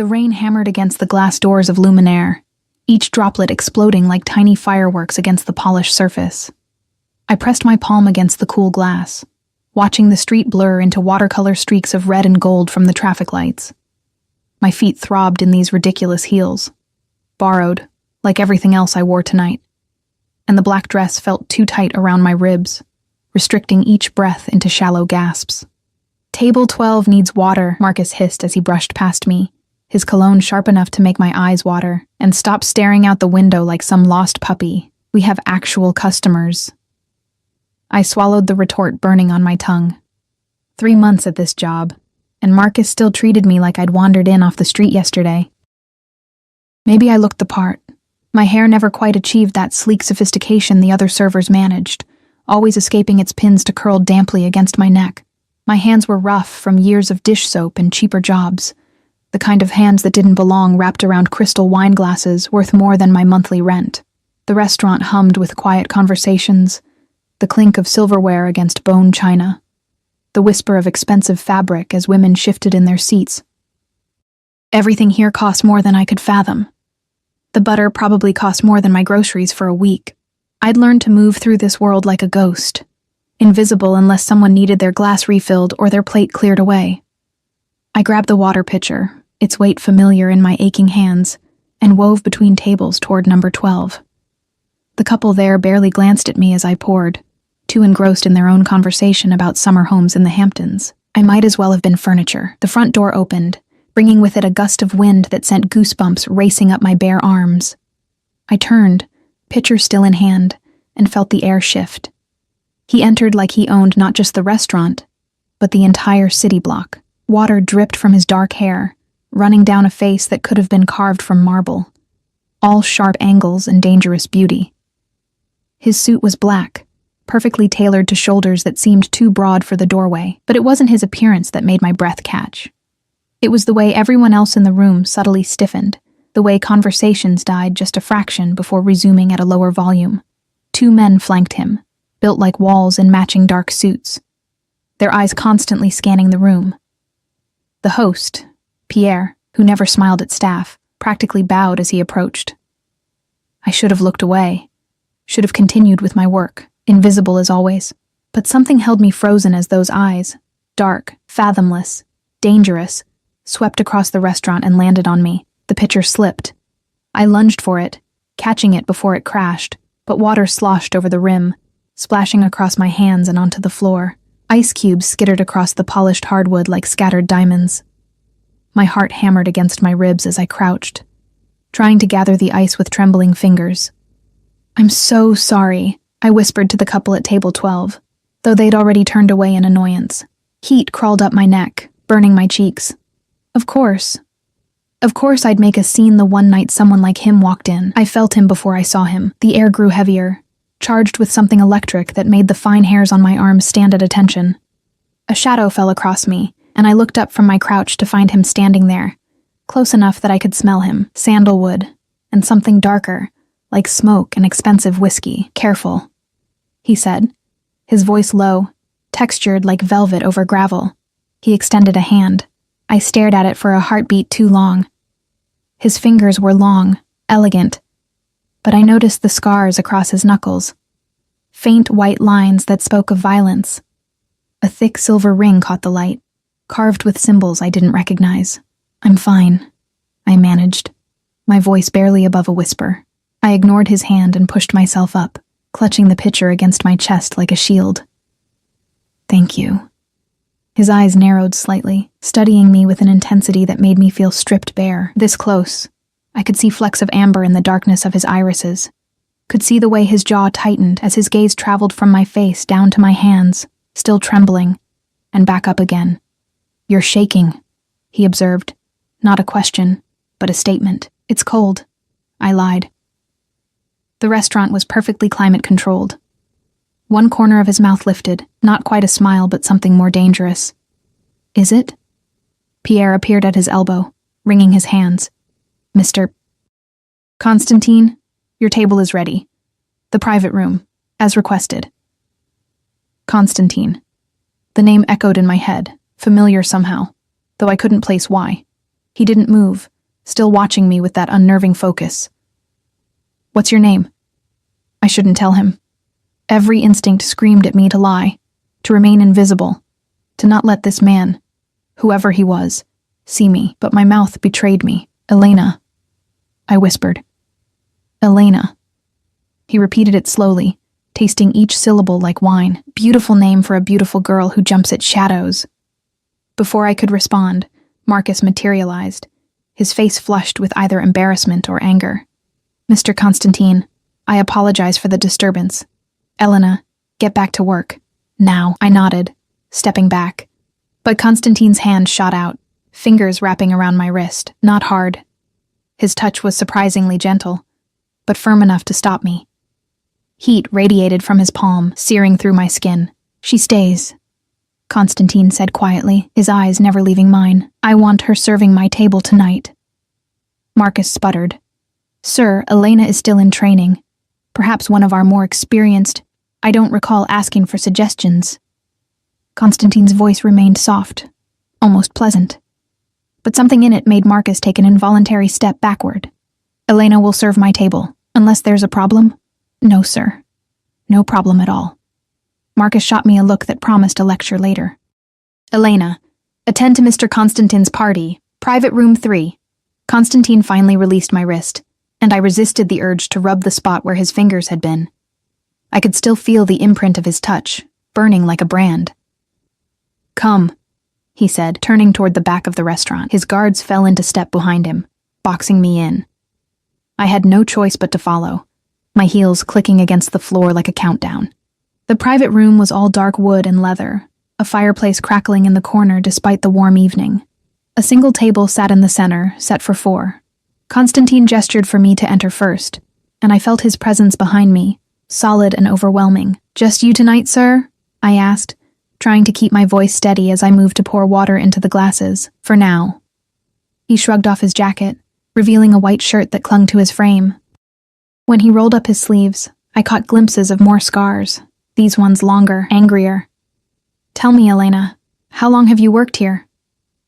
The rain hammered against the glass doors of Luminaire, each droplet exploding like tiny fireworks against the polished surface. I pressed my palm against the cool glass, watching the street blur into watercolor streaks of red and gold from the traffic lights. My feet throbbed in these ridiculous heels, borrowed, like everything else I wore tonight, and the black dress felt too tight around my ribs, restricting each breath into shallow gasps. "Table 12 needs water," Marcus hissed as he brushed past me, his cologne sharp enough to make my eyes water. "And stop staring out the window like some lost puppy. We have actual customers." I swallowed the retort burning on my tongue. 3 months at this job, and Marcus still treated me like I'd wandered in off the street yesterday. Maybe I looked the part. My hair never quite achieved that sleek sophistication the other servers managed, always escaping its pins to curl damply against my neck. My hands were rough from years of dish soap and cheaper jobs, the kind of hands that didn't belong wrapped around crystal wine glasses worth more than my monthly rent. The restaurant hummed with quiet conversations, the clink of silverware against bone china, the whisper of expensive fabric as women shifted in their seats. Everything here cost more than I could fathom. The butter probably cost more than my groceries for a week. I'd learned to move through this world like a ghost, invisible unless someone needed their glass refilled or their plate cleared away. I grabbed the water pitcher, its weight familiar in my aching hands, and wove between tables toward number 12. The couple there barely glanced at me as I poured, too engrossed in their own conversation about summer homes in the Hamptons. I might as well have been furniture. The front door opened, bringing with it a gust of wind that sent goosebumps racing up my bare arms. I turned, pitcher still in hand, and felt the air shift. He entered like he owned not just the restaurant, but the entire city block. Water dripped from his dark hair, running down a face that could have been carved from marble, all sharp angles and dangerous beauty. His suit was black, perfectly tailored to shoulders that seemed too broad for the doorway, but it wasn't his appearance that made my breath catch. It was the way everyone else in the room subtly stiffened, the way conversations died just a fraction before resuming at a lower volume. 2 men flanked him, built like walls in matching dark suits, their eyes constantly scanning the room. The host, Pierre, who never smiled at staff, practically bowed as he approached. I should have looked away, should have continued with my work, invisible as always, but something held me frozen as those eyes, dark, fathomless, dangerous, swept across the restaurant and landed on me. The pitcher slipped. I lunged for it, catching it before it crashed, but water sloshed over the rim, splashing across my hands and onto the floor. Ice cubes skittered across the polished hardwood like scattered diamonds. My heart hammered against my ribs as I crouched, trying to gather the ice with trembling fingers. "I'm so sorry," I whispered to the couple at table 12, though they'd already turned away in annoyance. Heat crawled up my neck, burning my cheeks. Of course I'd make a scene the one night someone like him walked in. I felt him before I saw him. The air grew heavier, charged with something electric that made the fine hairs on my arms stand at attention. A shadow fell across me, and I looked up from my crouch to find him standing there, close enough that I could smell him, sandalwood, and something darker, like smoke and expensive whiskey. "Careful," he said, his voice low, textured like velvet over gravel. He extended a hand. I stared at it for a heartbeat too long. His fingers were long, elegant, but I noticed the scars across his knuckles, faint white lines that spoke of violence. A thick silver ring caught the light, carved with symbols I didn't recognize. "I'm fine," I managed, my voice barely above a whisper. I ignored his hand and pushed myself up, clutching the pitcher against my chest like a shield. "Thank you." His eyes narrowed slightly, studying me with an intensity that made me feel stripped bare. This close, I could see flecks of amber in the darkness of his irises, could see the way his jaw tightened as his gaze traveled from my face down to my hands, still trembling, and back up again. "You're shaking," he observed. Not a question, but a statement. "It's cold," I lied. The restaurant was perfectly climate-controlled. One corner of his mouth lifted, not quite a smile but something more dangerous. "Is it?" Pierre appeared at his elbow, wringing his hands. "Mr. Constantine, your table is ready. The private room, as requested." Constantine. The name echoed in my head, familiar somehow, though I couldn't place why. He didn't move, still watching me with that unnerving focus. "What's your name?" I shouldn't tell him. Every instinct screamed at me to lie, to remain invisible, to not let this man, whoever he was, see me, but my mouth betrayed me. "Elena," I whispered. "Elena." He repeated it slowly, tasting each syllable like wine. Beautiful name for a beautiful girl who jumps at shadows. Before I could respond, Marcus materialized, his face flushed with either embarrassment or anger. "Mr. Constantine, I apologize for the disturbance. Elena, get back to work. Now," I nodded, stepping back. But Constantine's hand shot out, fingers wrapping around my wrist, not hard. His touch was surprisingly gentle, but firm enough to stop me. Heat radiated from his palm, searing through my skin. "She stays," Constantine said quietly, his eyes never leaving mine. "I want her serving my table tonight." Marcus sputtered. "Sir, Elena is still in training. Perhaps one of our more experienced. I don't recall asking for suggestions." Constantine's voice remained soft, almost pleasant. But something in it made Marcus take an involuntary step backward. "Elena will serve my table, unless there's a problem?" "No, sir. No problem at all." Marcus shot me a look that promised a lecture later. "Elena, attend to Mr. Constantine's party, private room 3. Constantine finally released my wrist, and I resisted the urge to rub the spot where his fingers had been. I could still feel the imprint of his touch, burning like a brand. "Come," he said, turning toward the back of the restaurant. His guards fell into step behind him, boxing me in. I had no choice but to follow, my heels clicking against the floor like a countdown. The private room was all dark wood and leather, a fireplace crackling in the corner despite the warm evening. A single table sat in the center, set for 4. Constantine gestured for me to enter first, and I felt his presence behind me, solid and overwhelming. "Just you tonight, sir?" I asked, trying to keep my voice steady as I moved to pour water into the glasses. "For now." He shrugged off his jacket, revealing a white shirt that clung to his frame. When he rolled up his sleeves, I caught glimpses of more scars, these ones longer, angrier. "Tell me, Elena, how long have you worked here?"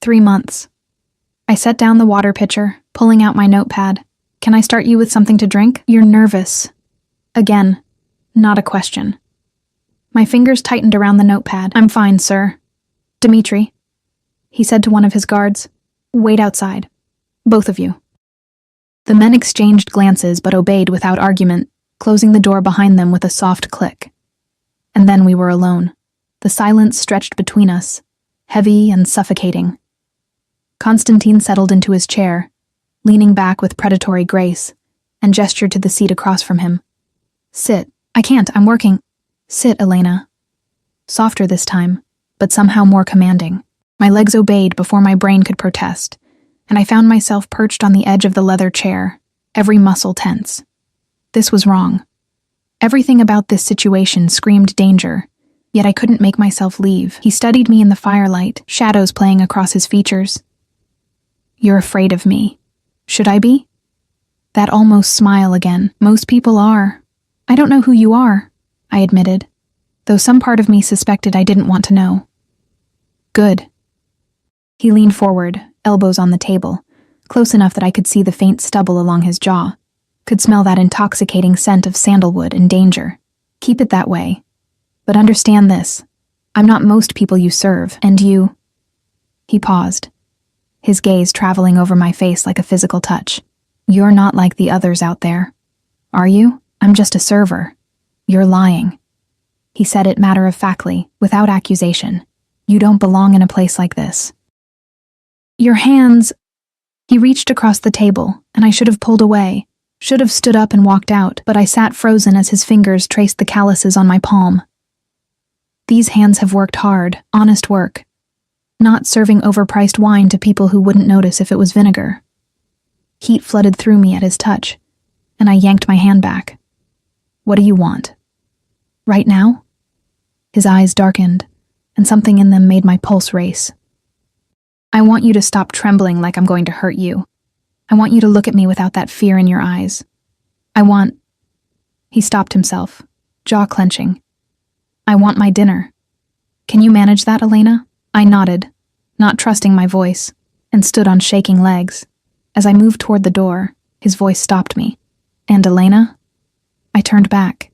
3 months. I set down the water pitcher, pulling out my notepad. "Can I start you with something to drink?" "You're nervous." Again, not a question. My fingers tightened around the notepad. "I'm fine, sir." "Dmitri," he said to one of his guards, "wait outside. Both of you." The men exchanged glances but obeyed without argument, closing the door behind them with a soft click. And then we were alone. The silence stretched between us, heavy and suffocating. Constantine settled into his chair, leaning back with predatory grace, and gestured to the seat across from him. "Sit." "I can't, I'm working." "Sit, Elena." Softer this time, but somehow more commanding. My legs obeyed before my brain could protest, and I found myself perched on the edge of the leather chair, every muscle tense. This was wrong. Everything about this situation screamed danger, yet I couldn't make myself leave. He studied me in the firelight, shadows playing across his features. "You're afraid of me. Should I be?" That almost smile again. "Most people are." "I don't know who you are," I admitted, though some part of me suspected I didn't want to know. "Good." He leaned forward, elbows on the table, close enough that I could see the faint stubble along his jaw, could smell that intoxicating scent of sandalwood and danger. "Keep it that way. But understand this. I'm not most people you serve, and you—" He paused, his gaze traveling over my face like a physical touch. "You're not like the others out there. Are you? I'm just a server. You're lying." He said it matter-of-factly, without accusation. "You don't belong in a place like this." "Your hands—" He reached across the table, and I should have pulled away, should have stood up and walked out, but I sat frozen as his fingers traced the calluses on my palm. These hands have worked hard, honest work. Not serving overpriced wine to people who wouldn't notice if it was vinegar. Heat flooded through me at his touch, and I yanked my hand back. "What do you want?" "Right now?" His eyes darkened, and something in them made my pulse race. "I want you to stop trembling like I'm going to hurt you. I want you to look at me without that fear in your eyes. I want—" He stopped himself, jaw clenching. "I want my dinner. Can you manage that, Elena?" I nodded, not trusting my voice. and stood on shaking legs. As I moved toward the door, his voice stopped me. "And Elena?" I turned back.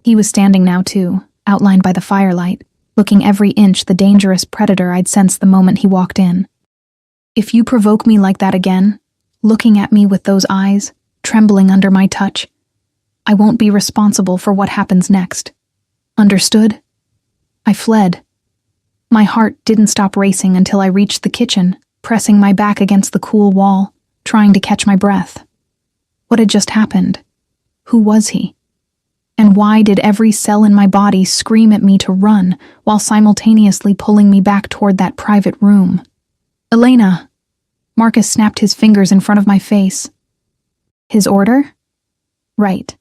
He was standing now too, outlined by the firelight, looking every inch the dangerous predator I'd sensed the moment he walked in. "If you provoke me like that again, looking at me with those eyes, trembling under my touch, I won't be responsible for what happens next. Understood?" I fled. My heart didn't stop racing until I reached the kitchen, pressing my back against the cool wall, trying to catch my breath. What had just happened? Who was he? And why did every cell in my body scream at me to run while simultaneously pulling me back toward that private room? "Elena!" Marcus snapped his fingers in front of my face. His order? Right.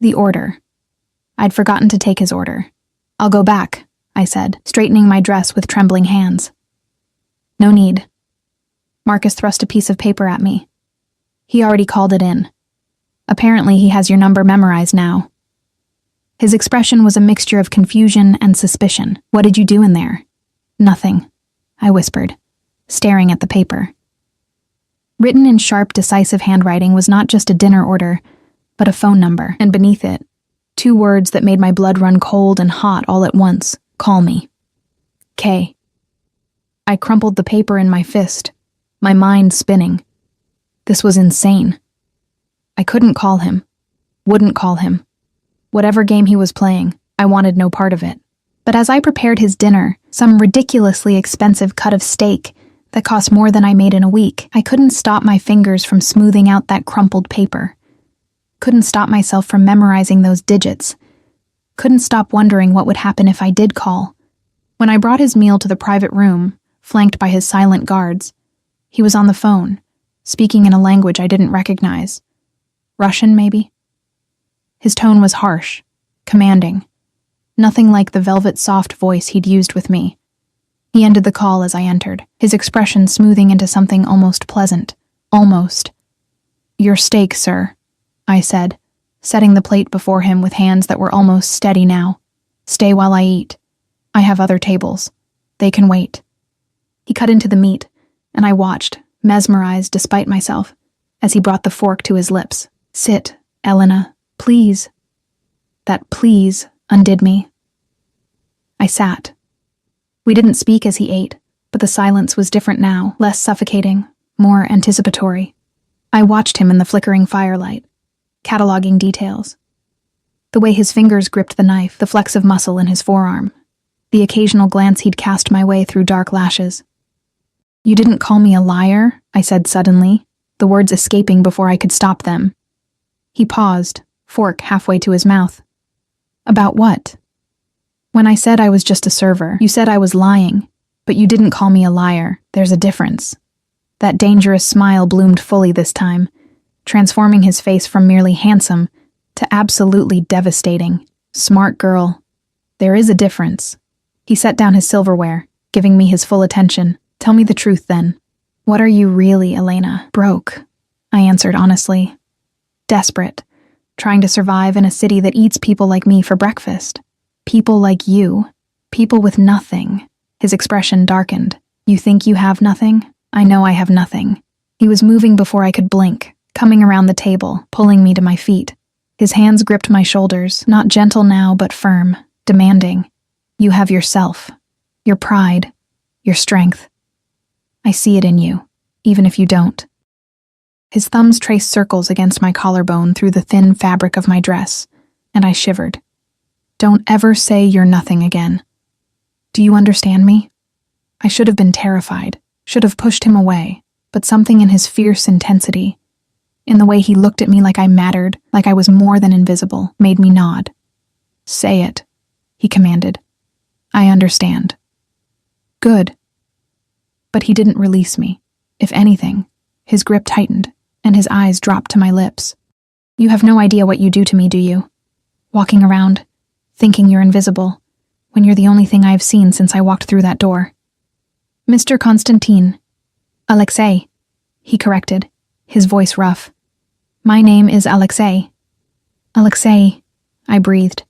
The order. I'd forgotten to take his order. "I'll go back," I said, straightening my dress with trembling hands. "No need." Marcus thrust a piece of paper at me. "He already called it in. Apparently he has your number memorized now." His expression was a mixture of confusion and suspicion. "What did you do in there?" "Nothing," I whispered, staring at the paper. Written in sharp, decisive handwriting was not just a dinner order, but a phone number, and beneath it, 2 words that made my blood run cold and hot all at once. "Call me." K. I crumpled the paper in my fist, my mind spinning. This was insane. I couldn't call him. Wouldn't call him. Whatever game he was playing, I wanted no part of it. But as I prepared his dinner, some ridiculously expensive cut of steak that cost more than I made in a week, I couldn't stop my fingers from smoothing out that crumpled paper. Couldn't stop myself from memorizing those digits. Couldn't stop wondering what would happen if I did call. When I brought his meal to the private room, flanked by his silent guards, he was on the phone, speaking in a language I didn't recognize. Russian, maybe? His tone was harsh, commanding, nothing like the velvet soft voice he'd used with me. He ended the call as I entered, his expression smoothing into something almost pleasant. Almost. "Your steak, sir," I said, setting the plate before him with hands that were almost steady now. "Stay while I eat. I have other tables. They can wait." He cut into the meat, and I watched, mesmerized despite myself, as he brought the fork to his lips. "Sit, Elena, please." That "please" undid me. I sat. We didn't speak as he ate, but the silence was different now, less suffocating, more anticipatory. I watched him in the flickering firelight, cataloging details. The way his fingers gripped the knife, the flex of muscle in his forearm, the occasional glance he'd cast my way through dark lashes. "You didn't call me a liar," I said suddenly, the words escaping before I could stop them. He paused, fork halfway to his mouth. "About what?" "When I said I was just a server, you said I was lying, but you didn't call me a liar. There's a difference." That dangerous smile bloomed fully this time, transforming his face from merely handsome to absolutely devastating. "Smart girl. There is a difference." He set down his silverware, giving me his full attention. "Tell me the truth, then. What are you really, Elena?" "Broke," I answered honestly. "Desperate, trying to survive in a city that eats people like me for breakfast. People like you. People with nothing." His expression darkened. "You think you have nothing? I know I have nothing." He was moving before I could blink, coming around the table, pulling me to my feet. His hands gripped my shoulders, not gentle now but firm, demanding. "You have yourself, your pride, your strength. I see it in you, even if you don't." His thumbs traced circles against my collarbone through the thin fabric of my dress, and I shivered. "Don't ever say you're nothing again. Do you understand me?" I should have been terrified, should have pushed him away, but something in his fierce intensity, in the way he looked at me like I mattered, like I was more than invisible, made me nod. "Say it," he commanded. "I understand." "Good." But he didn't release me. If anything, his grip tightened, and his eyes dropped to my lips. "You have no idea what you do to me, do you? Walking around, thinking you're invisible, when you're the only thing I've seen since I walked through that door." "Mr. Konstantin. Alexei," he corrected, his voice rough. "My name is Alexei." "Alexei," I breathed,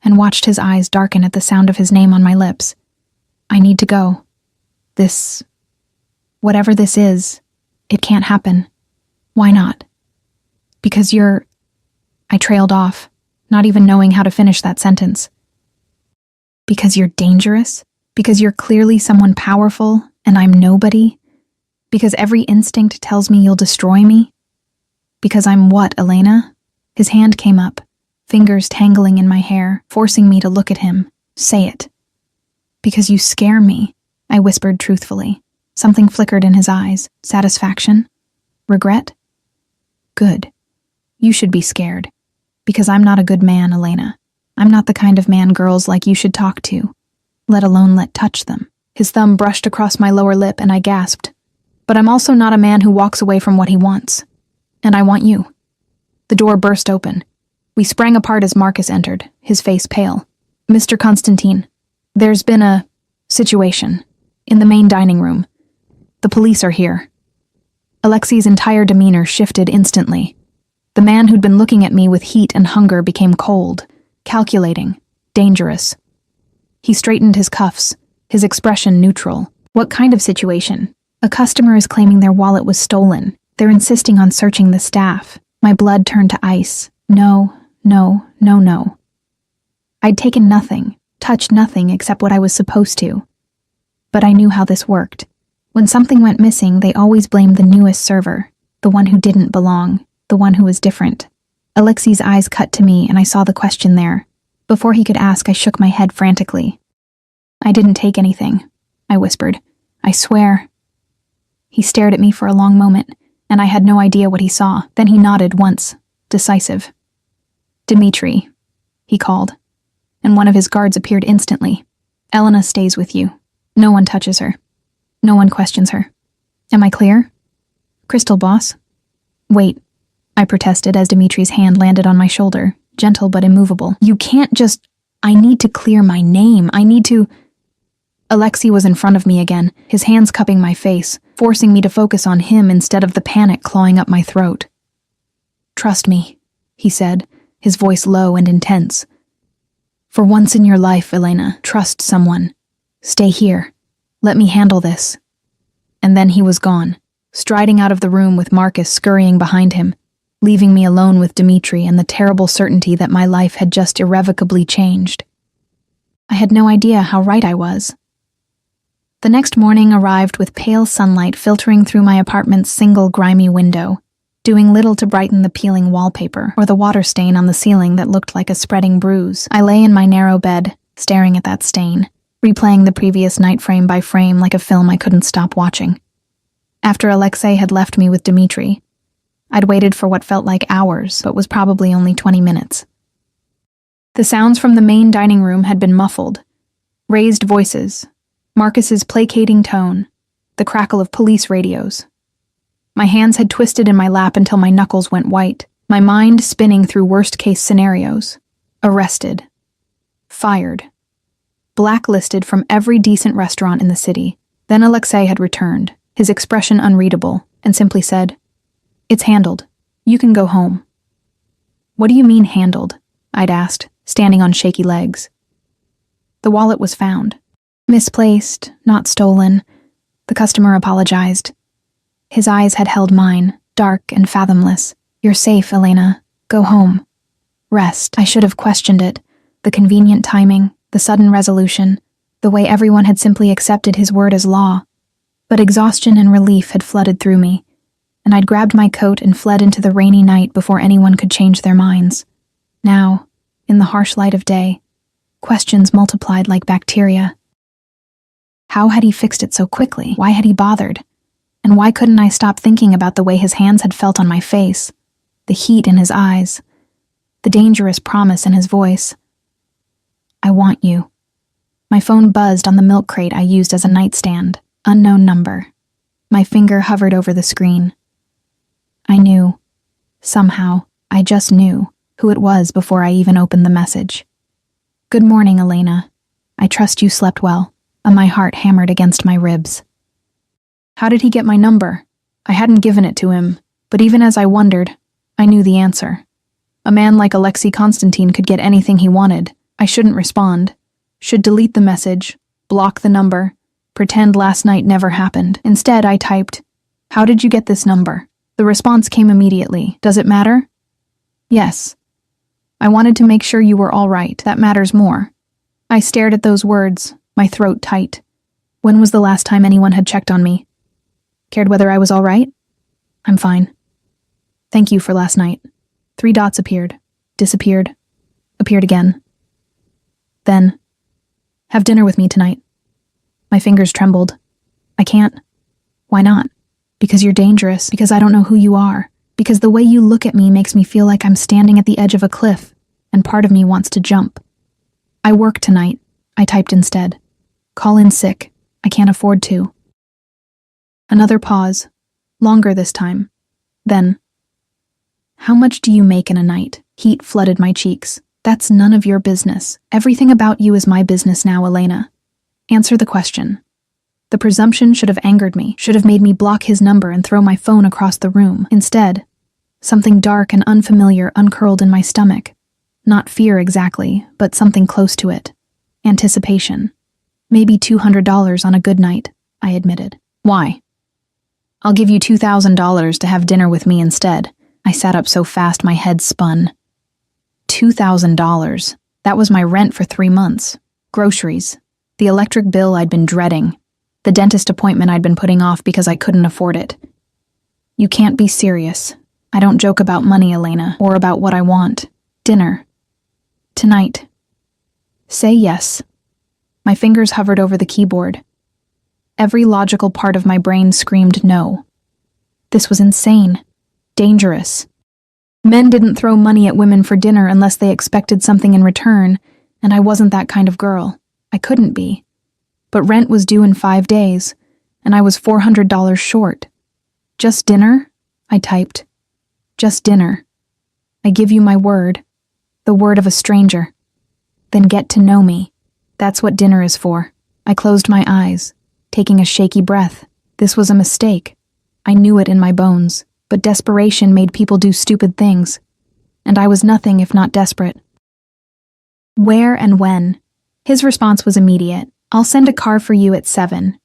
and watched his eyes darken at the sound of his name on my lips. "I need to go. This Whatever this is, it can't happen. Why not? Because you're... I trailed off, not even knowing how to finish that sentence. Because you're dangerous? Because you're clearly someone powerful, and I'm nobody? Because every instinct tells me you'll destroy me? Because I'm what, Elena? His hand came up, fingers tangling in my hair, forcing me to look at him. Say it. Because you scare me, I whispered truthfully. Something flickered in his eyes. Satisfaction? Regret? Good. You should be scared. Because I'm not a good man, Elena. I'm not the kind of man girls like you should talk to, let alone let touch them. His thumb brushed across my lower lip and I gasped. But I'm also not a man who walks away from what he wants. And I want you. The door burst open. We sprang apart as Marcus entered, his face pale. Mr. Constantine, there's been a situation in the main dining room. The police are here. Alexei's entire demeanor shifted instantly. The man who'd been looking at me with heat and hunger became cold, calculating, dangerous. He straightened his cuffs, his expression neutral. What kind of situation? A customer is claiming their wallet was stolen. They're insisting on searching the staff. My blood turned to ice. No. I'd taken nothing, touched nothing except what I was supposed to. But I knew how this worked. When something went missing, they always blamed the newest server, the one who didn't belong, the one who was different. Alexei's eyes cut to me, and I saw the question there. Before he could ask, I shook my head frantically. I didn't take anything, I whispered. I swear. He stared at me for a long moment, and I had no idea what he saw. Then he nodded once, decisive. Dmitri, he called, and one of his guards appeared instantly. Elena stays with you. No one touches her. No one questions her. Am I clear? Crystal, boss? Wait, I protested as Dimitri's hand landed on my shoulder, gentle but immovable. You can't just... I need to clear my name. I need to... Alexei was in front of me again, his hands cupping my face, forcing me to focus on him instead of the panic clawing up my throat. Trust me, he said, his voice low and intense. For once in your life, Elena, trust someone. Stay here. Let me handle this. And then he was gone, striding out of the room with Marcus scurrying behind him, leaving me alone with Dmitri and the terrible certainty that my life had just irrevocably changed. I had no idea how right I was. The next morning arrived with pale sunlight filtering through my apartment's single grimy window, doing little to brighten the peeling wallpaper or the water stain on the ceiling that looked like a spreading bruise. I lay in my narrow bed, staring at that stain, replaying the previous night frame by frame like a film I couldn't stop watching. After Alexei had left me with Dmitri, I'd waited for what felt like hours, but was probably only 20 minutes. The sounds from the main dining room had been muffled. Raised voices, Marcus's placating tone, the crackle of police radios. My hands had twisted in my lap until my knuckles went white, my mind spinning through worst-case scenarios. Arrested. Fired. Blacklisted from every decent restaurant in the city. Then Alexei had returned, his expression unreadable, and simply said, "It's handled. You can go home." "What do you mean handled?" I'd asked, standing on shaky legs. "The wallet was found. Misplaced, not stolen." The customer apologized. His eyes had held mine, dark and fathomless. "You're safe, Elena. Go home. Rest." I should have questioned it. The convenient timing, the sudden resolution, the way everyone had simply accepted his word as law. But exhaustion and relief had flooded through me, and I'd grabbed my coat and fled into the rainy night before anyone could change their minds. Now, in the harsh light of day, questions multiplied like bacteria. How had he fixed it so quickly? Why had he bothered? And why couldn't I stop thinking about the way his hands had felt on my face, the heat in his eyes, the dangerous promise in his voice? "I want you." My phone buzzed on the milk crate I used as a nightstand. Unknown number. My finger hovered over the screen. I knew. Somehow, I just knew who it was before I even opened the message. "Good morning, Elena. I trust you slept well," and my heart hammered against my ribs. How did he get my number? I hadn't given it to him, but even as I wondered, I knew the answer. A man like Alexei Constantine could get anything he wanted. I shouldn't respond. Should delete the message, block the number, Pretend last night never happened. Instead, I typed, "How did you get this number?" The response came immediately. "Does it matter?" "Yes. I wanted to make sure you were all right. That matters more." I stared at those words, my throat tight. When was the last time anyone had checked on me? Cared whether I was all right? "I'm fine. Thank you for last night." 3 dots appeared, disappeared, appeared again. Then, "Have dinner with me tonight." My fingers trembled. "I can't." "Why not?" "Because you're dangerous, because I don't know who you are, because the way you look at me makes me feel like I'm standing at the edge of a cliff, and part of me wants to jump." "I work tonight," I typed instead. "Call in sick. I can't afford to." Another pause, longer this time. Then, "How much do you make in a night?" Heat flooded my cheeks. "That's none of your business. Everything about you is my business now, Elena. Answer the question." The presumption should have angered me, should have made me block his number and throw my phone across the room. Instead, something dark and unfamiliar uncurled in my stomach. Not fear exactly, but something close to it. Anticipation. "Maybe $200 on a good night," I admitted. "Why?" "I'll give you $2,000 to have dinner with me instead." I sat up so fast my head spun. $2,000. That was my rent for 3 months. Groceries. The electric bill I'd been dreading. The dentist appointment I'd been putting off because I couldn't afford it. "You can't be serious. I don't joke about money, Elena, or about what I want. Dinner. Tonight. Say yes." My fingers hovered over the keyboard. Every logical part of my brain screamed no. This was insane. Dangerous. Men didn't throw money at women for dinner unless they expected something in return, and I wasn't that kind of girl. I couldn't be. But rent was due in 5 days, and I was $400 short. "Just dinner?" I typed. "Just dinner. I give you my word. The word of a stranger. Then get to know me. That's what dinner is for." I closed my eyes, taking a shaky breath. This was a mistake. I knew it in my bones, but desperation made people do stupid things, and I was nothing if not desperate. "Where and when?" His response was immediate. "I'll send a car for you at 7.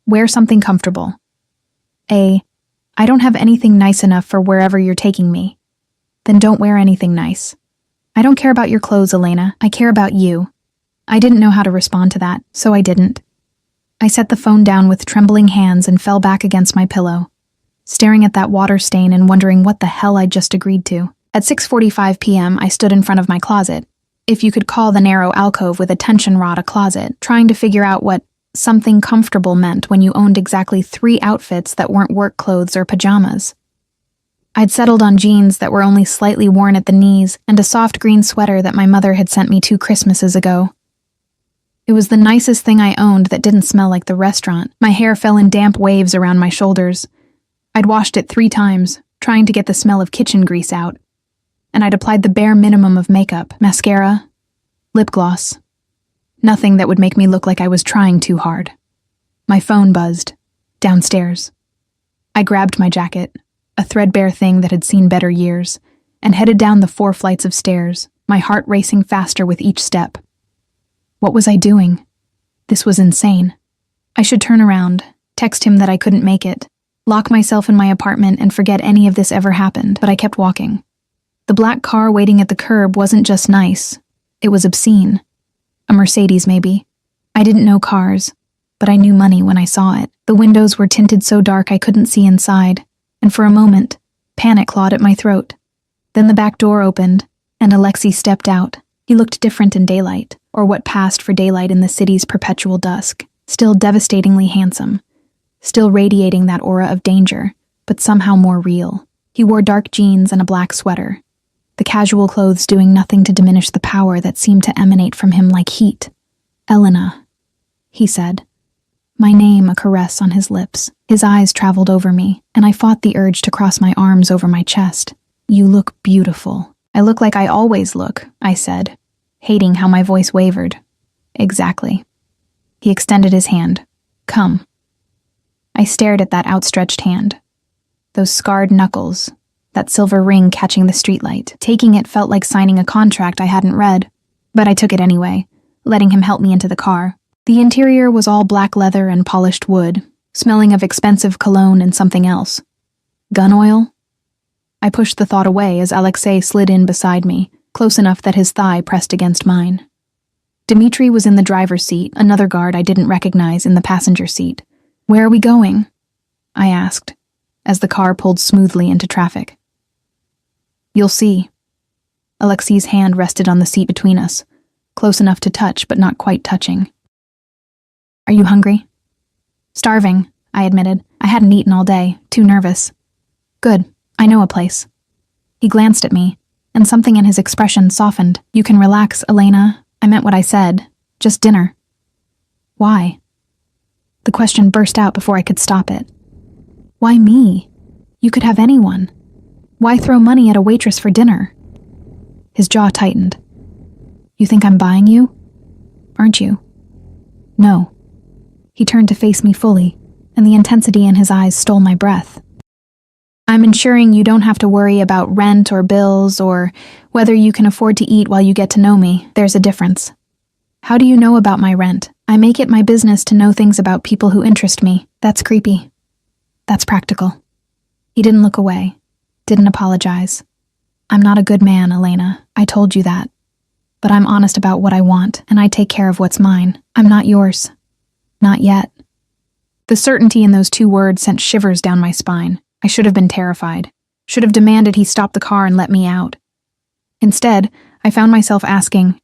Wear something comfortable." I don't have anything nice enough for wherever you're taking me." "Then don't wear anything nice." "I don't care about your clothes, Elena. I care about you." I didn't know how to respond to that, so I didn't. I set the phone down with trembling hands and fell back against my pillow, staring at that water stain and wondering what the hell I'd just agreed to. At 6:45 p.m., I stood in front of my closet, if you could call the narrow alcove with a tension rod a closet, trying to figure out what something comfortable meant when you owned exactly 3 outfits that weren't work clothes or pajamas. I'd settled on jeans that were only slightly worn at the knees and a soft green sweater that my mother had sent me 2 Christmases ago. It was the nicest thing I owned that didn't smell like the restaurant. My hair fell in damp waves around my shoulders. I'd washed it 3 times, trying to get the smell of kitchen grease out. And I'd applied the bare minimum of makeup, mascara, lip gloss. Nothing that would make me look like I was trying too hard. My phone buzzed. Downstairs. I grabbed my jacket, a threadbare thing that had seen better years, and headed down the 4 flights of stairs, my heart racing faster with each step. What was I doing? This was insane. I should turn around, text him that I couldn't make it, lock myself in my apartment and forget any of this ever happened, but I kept walking. The black car waiting at the curb wasn't just nice, it was obscene. A Mercedes, maybe. I didn't know cars, but I knew money when I saw it. The windows were tinted so dark I couldn't see inside, and for a moment, panic clawed at my throat. Then the back door opened, and Alexei stepped out. He looked different in daylight, or what passed for daylight in the city's perpetual dusk, still devastatingly handsome, still radiating that aura of danger, but somehow more real. He wore dark jeans and a black sweater, the casual clothes doing nothing to diminish the power that seemed to emanate from him like heat. "Elena," he said. My name a caress on his lips. His eyes traveled over me, and I fought the urge to cross my arms over my chest. "You look beautiful." "I look like I always look," I said, hating how my voice wavered. "Exactly." He extended his hand. "Come." I stared at that outstretched hand. Those scarred knuckles, that silver ring catching the streetlight. Taking it felt like signing a contract I hadn't read, but I took it anyway, letting him help me into the car. The interior was all black leather and polished wood, smelling of expensive cologne and something else. Gun oil? I pushed the thought away as Alexei slid in beside me, close enough that his thigh pressed against mine. Dmitri was in the driver's seat, another guard I didn't recognize in the passenger seat. "Where are we going?" I asked, as the car pulled smoothly into traffic. "You'll see." Alexei's hand rested on the seat between us, close enough to touch but not quite touching. "Are you hungry?" "Starving," I admitted. I hadn't eaten all day, too nervous. "Good, I know a place." He glanced at me, and something in his expression softened. "You can relax, Elena. I meant what I said. Just dinner." "Why?" The question burst out before I could stop it. "Why me? You could have anyone. Why throw money at a waitress for dinner?" His jaw tightened. "You think I'm buying you? Aren't you?" "No." He turned to face me fully, and the intensity in his eyes stole my breath. "I'm ensuring you don't have to worry about rent or bills or whether you can afford to eat while you get to know me. There's a difference. How do you know about my rent? I make it my business to know things about people who interest me. That's creepy. That's practical." He didn't look away, didn't apologize. "I'm not a good man, Elena. I told you that. But I'm honest about what I want, and I take care of what's mine. I'm not yours. Not yet." The certainty in those two words sent shivers down my spine. I should have been terrified, should have demanded he stop the car and let me out. Instead, I found myself asking,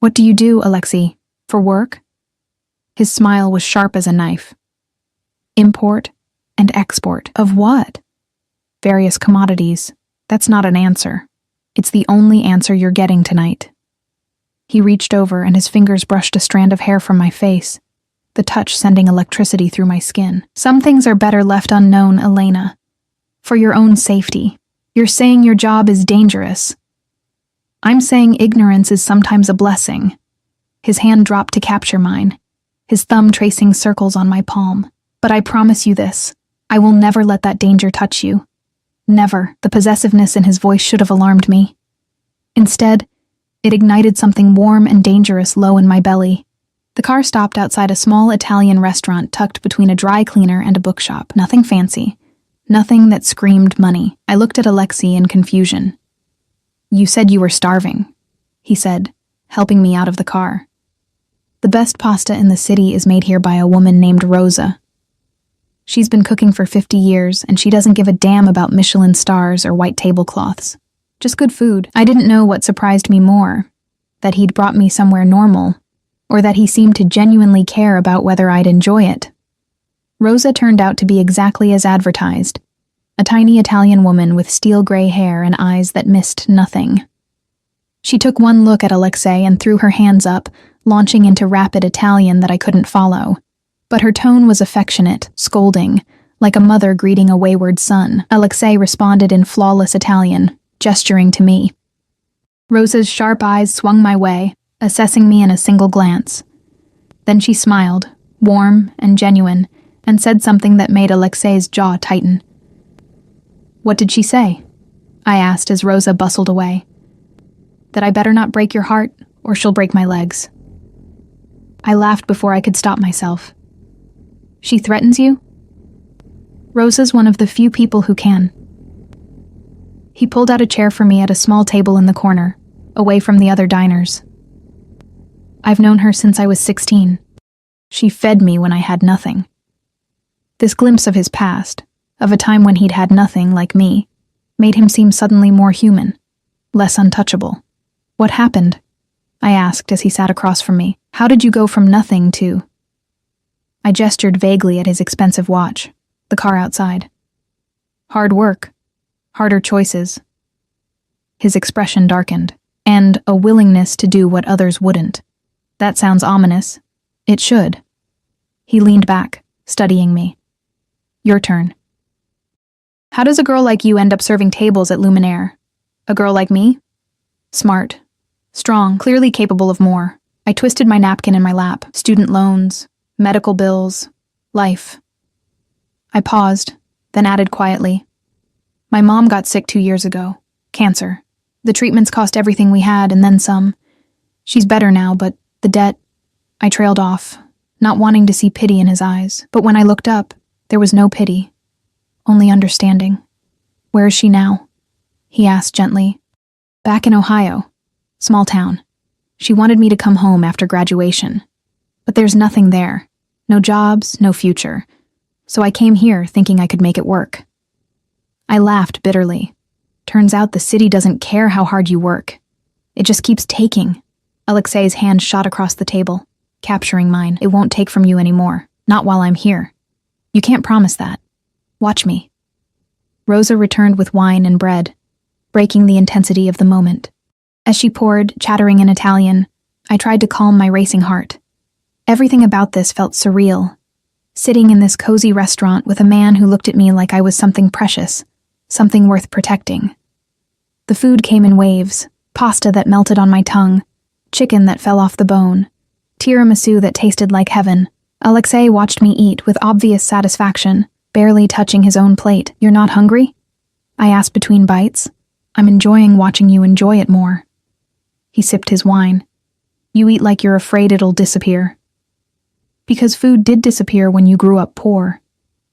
"What do you do, Alexei, for work?" His smile was sharp as a knife. "Import and export of what?" "Various commodities. That's not an answer. It's the only answer you're getting tonight." He reached over and his fingers brushed a strand of hair from my face, the touch sending electricity through my skin. "Some things are better left unknown, Elena. For your own safety. You're saying your job is dangerous. I'm saying ignorance is sometimes a blessing." His hand dropped to capture mine, his thumb tracing circles on my palm. "But I promise you this, I will never let that danger touch you. Never." The possessiveness in his voice should have alarmed me. Instead, it ignited something warm and dangerous low in my belly. The car stopped outside a small Italian restaurant tucked between a dry cleaner and a bookshop. Nothing fancy. Nothing that screamed money. I looked at Alexei in confusion. "You said you were starving," he said, helping me out of the car. "The best pasta in the city is made here by a woman named Rosa. She's been cooking for 50 years, and she doesn't give a damn about Michelin stars or white tablecloths. Just good food." I didn't know what surprised me more, that he'd brought me somewhere normal, or that he seemed to genuinely care about whether I'd enjoy it. Rosa turned out to be exactly as advertised, a tiny Italian woman with steel-gray hair and eyes that missed nothing. She took one look at Alexei and threw her hands up, launching into rapid Italian that I couldn't follow. But her tone was affectionate, scolding, like a mother greeting a wayward son. Alexei responded in flawless Italian, gesturing to me. Rosa's sharp eyes swung my way, assessing me in a single glance. Then she smiled, warm and genuine, and said something that made Alexei's jaw tighten. "What did she say?" I asked as Rosa bustled away. "That I better not break your heart, or she'll break my legs." I laughed before I could stop myself. "She threatens you?" "Rosa's one of the few people who can." He pulled out a chair for me at a small table in the corner, away from the other diners. "I've known her since I was 16. She fed me when I had nothing." This glimpse of his past, of a time when he'd had nothing like me, made him seem suddenly more human, less untouchable. "What happened?" I asked as he sat across from me. "How did you go from nothing to—" I gestured vaguely at his expensive watch, the car outside. "Hard work. Harder choices." His expression darkened, and a willingness to do what others wouldn't. That sounds ominous. It should. He leaned back, studying me. "Your turn." "How does a girl like you end up serving tables at Luminaire? A girl like me? Smart. Strong, clearly capable of more." I twisted my napkin in my lap. Student loans, medical bills, life. I paused, then added quietly. "My mom got sick 2 years ago. Cancer. The treatments cost everything we had and then some. She's better now, but the debt, I trailed off, not wanting to see pity in his eyes, but when I looked up, there was no pity, only understanding. "Where is she now?" he asked gently. "Back in Ohio. Small town. She wanted me to come home after graduation. But there's nothing there. No jobs, no future. So I came here thinking I could make it work." I laughed bitterly. "Turns out the city doesn't care how hard you work. It just keeps taking." Alexei's hand shot across the table, capturing mine. "It won't take from you anymore. Not while I'm here. You can't promise that. Watch me." Rosa returned with wine and bread, breaking the intensity of the moment. As she poured, chattering in Italian, I tried to calm my racing heart. Everything about this felt surreal. Sitting in this cozy restaurant with a man who looked at me like I was something precious, something worth protecting. The food came in waves, pasta that melted on my tongue, chicken that fell off the bone, tiramisu that tasted like heaven. Alexei watched me eat with obvious satisfaction, barely touching his own plate. "You're not hungry?" I asked between bites. "I'm enjoying watching you enjoy it more." He sipped his wine. "You eat like you're afraid it'll disappear." Because food did disappear when you grew up poor.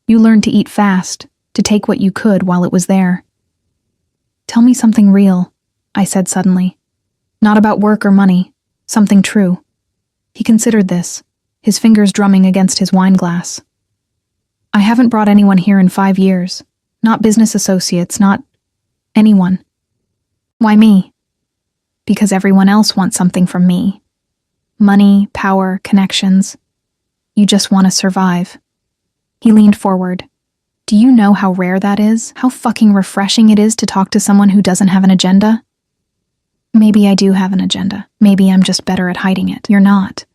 You learned to eat fast, to take what you could while it was there. "Tell me something real," I said suddenly. "Not about work or money, something true." He considered this, his fingers drumming against his wine glass. "I haven't brought anyone here in 5 years. Not business associates, not anyone." "Why me?" "Because everyone else wants something from me. Money, power, connections. You just want to survive." He leaned forward. "Do you know how rare that is? How fucking refreshing it is to talk to someone who doesn't have an agenda?" "Maybe I do have an agenda. Maybe I'm just better at hiding it." "You're not."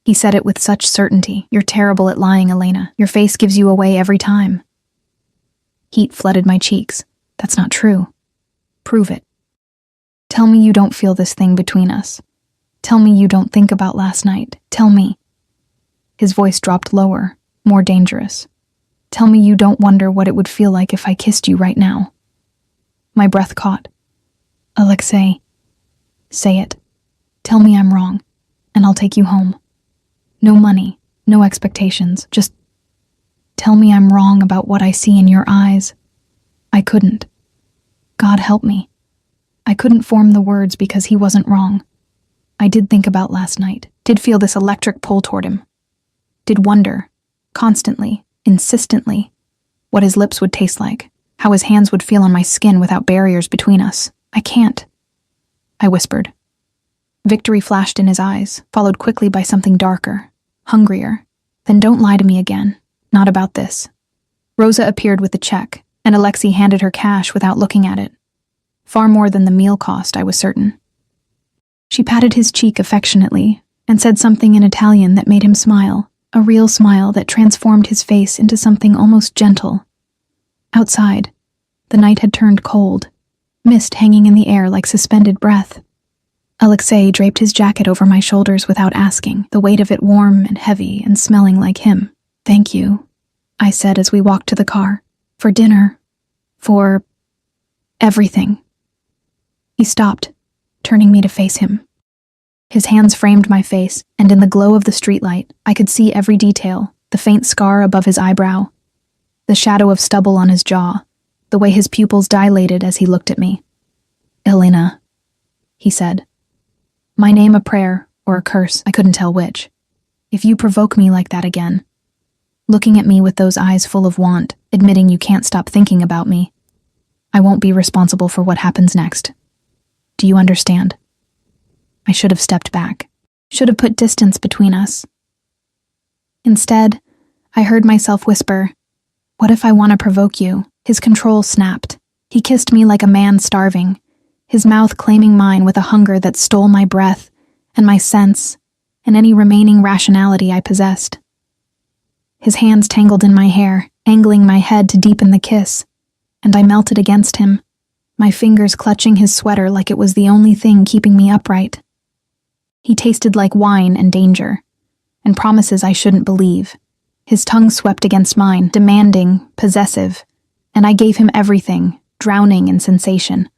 He said it with such certainty. "You're terrible at lying, Elena. Your face gives you away every time." Heat flooded my cheeks. "That's not true." "Prove it. Tell me you don't feel this thing between us. Tell me you don't think about last night. Tell me." His voice dropped lower, more dangerous. "Tell me you don't wonder what it would feel like if I kissed you right now." My breath caught. "Alexei, say it. Tell me I'm wrong, and I'll take you home. No money, no expectations, just tell me I'm wrong about what I see in your eyes." I couldn't. God help me. I couldn't form the words because he wasn't wrong. I did think about last night, did feel this electric pull toward him. Did wonder, constantly, insistently, what his lips would taste like, how his hands would feel on my skin without barriers between us. "I can't," I whispered. Victory flashed in his eyes, followed quickly by something darker, hungrier. "Then don't lie to me again. Not about this." Rosa appeared with the check, and Alexei handed her cash without looking at it. Far more than the meal cost, I was certain. She patted his cheek affectionately and said something in Italian that made him smile, a real smile that transformed his face into something almost gentle. Outside, the night had turned cold, mist hanging in the air like suspended breath. Alexei draped his jacket over my shoulders without asking, the weight of it warm and heavy and smelling like him. "Thank you," I said as we walked to the car. "For dinner. For everything." He stopped, turning me to face him. His hands framed my face, and in the glow of the streetlight, I could see every detail, the faint scar above his eyebrow, the shadow of stubble on his jaw, the way his pupils dilated as he looked at me. "Elena," he said. My name a prayer, or a curse, I couldn't tell which. "If you provoke me like that again," looking at me with those eyes full of want, admitting you can't stop thinking about me, "I won't be responsible for what happens next. Do you understand?" I should have stepped back, should have put distance between us. Instead, I heard myself whisper, "What if I want to provoke you?" His control snapped. He kissed me like a man starving, his mouth claiming mine with a hunger that stole my breath and my sense and any remaining rationality I possessed. His hands tangled in my hair, angling my head to deepen the kiss, and I melted against him, my fingers clutching his sweater like it was the only thing keeping me upright. He tasted like wine and danger, and promises I shouldn't believe. His tongue swept against mine, demanding, possessive, and I gave him everything, drowning in sensation.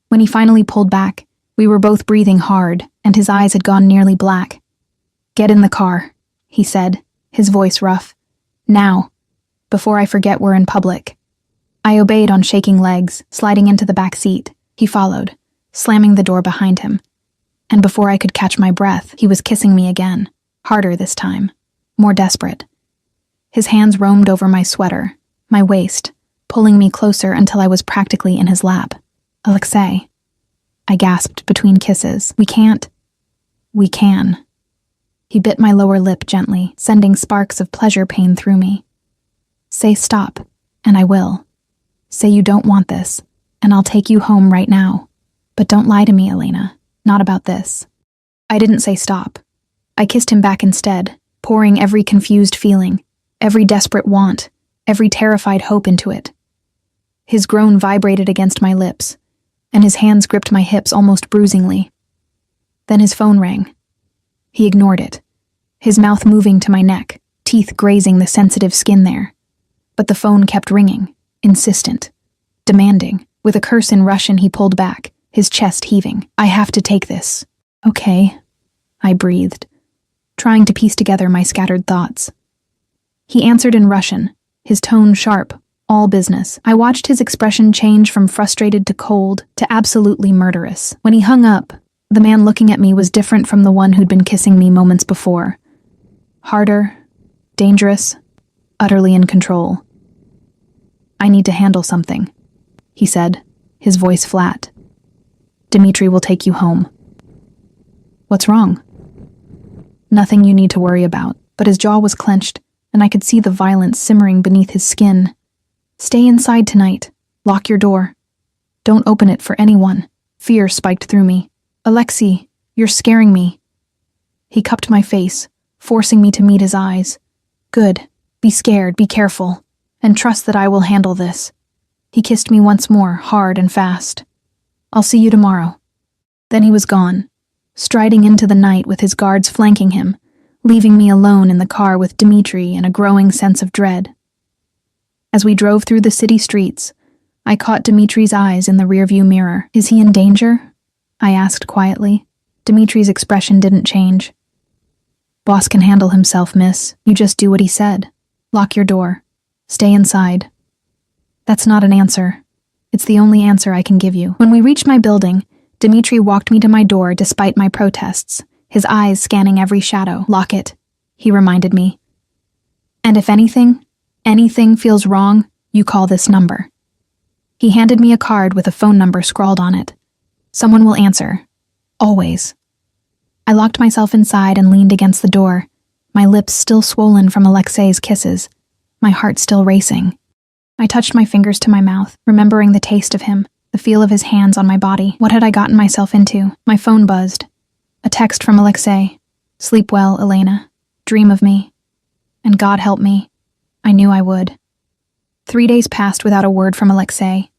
When he finally pulled back, we were both breathing hard, and his eyes had gone nearly black. Get in the car, he said, his voice rough. Now, before I forget we're in public. I obeyed on shaking legs, sliding into the back seat. He followed, slamming the door behind him. And before I could catch my breath, he was kissing me again, harder this time, more desperate. His hands roamed over my sweater, my waist, pulling me closer until I was practically in his lap. Alexei, I gasped between kisses. We can't. We can. He bit my lower lip gently, sending sparks of pleasure pain through me. Say stop, and I will. Say you don't want this, and I'll take you home right now. But don't lie to me, Elena. Not about this. I didn't say stop. I kissed him back instead, pouring every confused feeling, every desperate want, every terrified hope into it. His groan vibrated against my lips, and his hands gripped my hips almost bruisingly. Then his phone rang. He ignored it, his mouth moving to my neck, teeth grazing the sensitive skin there. But the phone kept ringing, insistent, demanding. With a curse in Russian, he pulled back, his chest heaving. I have to take this. Okay, I breathed, trying to piece together my scattered thoughts. He answered in Russian, his tone sharp, all business. I watched his expression change from frustrated to cold to absolutely murderous. When he hung up, the man looking at me was different from the one who'd been kissing me moments before. Harder, dangerous, utterly in control. I need to handle something, he said, his voice flat. Dmitri will take you home. What's wrong? Nothing you need to worry about, but his jaw was clenched, and I could see the violence simmering beneath his skin. Stay inside tonight. Lock your door. Don't open it for anyone. Fear spiked through me. Alexei, you're scaring me. He cupped my face, forcing me to meet his eyes. Good. Be scared, be careful, and trust that I will handle this. He kissed me once more, hard and fast. I'll see you tomorrow. Then he was gone, striding into the night with his guards flanking him, leaving me alone in the car with Dmitri and a growing sense of dread. As we drove through the city streets, I caught Dmitri's eyes in the rearview mirror. Is he in danger? I asked quietly. Dmitri's expression didn't change. Boss can handle himself, miss. You just do what he said. Lock your door. Stay inside. That's not an answer. It's the only answer I can give you. When we reached my building, Dmitri walked me to my door despite my protests, his eyes scanning every shadow. Lock it, he reminded me. And if anything feels wrong, you call this number. He handed me a card with a phone number scrawled on it. Someone will answer. Always. I locked myself inside and leaned against the door, my lips still swollen from Alexei's kisses, my heart still racing. I touched my fingers to my mouth, remembering the taste of him, the feel of his hands on my body. What had I gotten myself into? My phone buzzed. A text from Alexei. Sleep well, Elena. Dream of me. And God help me. I knew I would. 3 days passed without a word from Alexei.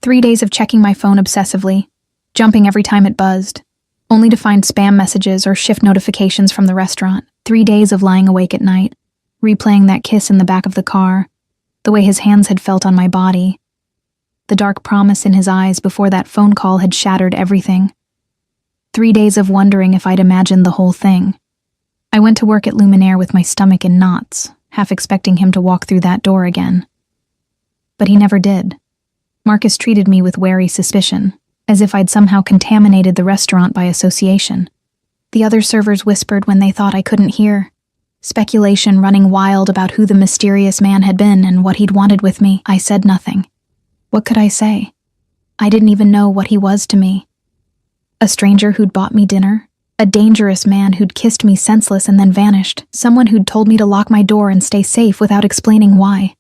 3 days of checking my phone obsessively, jumping every time it buzzed, only to find spam messages or shift notifications from the restaurant. 3 days of lying awake at night, replaying that kiss in the back of the car, the way his hands had felt on my body, the dark promise in his eyes before that phone call had shattered everything. 3 days of wondering if I'd imagined the whole thing. I went to work at Luminaire with my stomach in knots, half expecting him to walk through that door again. But he never did. Marcus treated me with wary suspicion, as if I'd somehow contaminated the restaurant by association. The other servers whispered when they thought I couldn't hear, speculation running wild about who the mysterious man had been and what he'd wanted with me. I said nothing. What could I say? I didn't even know what he was to me. A stranger who'd bought me dinner? A dangerous man who'd kissed me senseless and then vanished? Someone who'd told me to lock my door and stay safe without explaining why?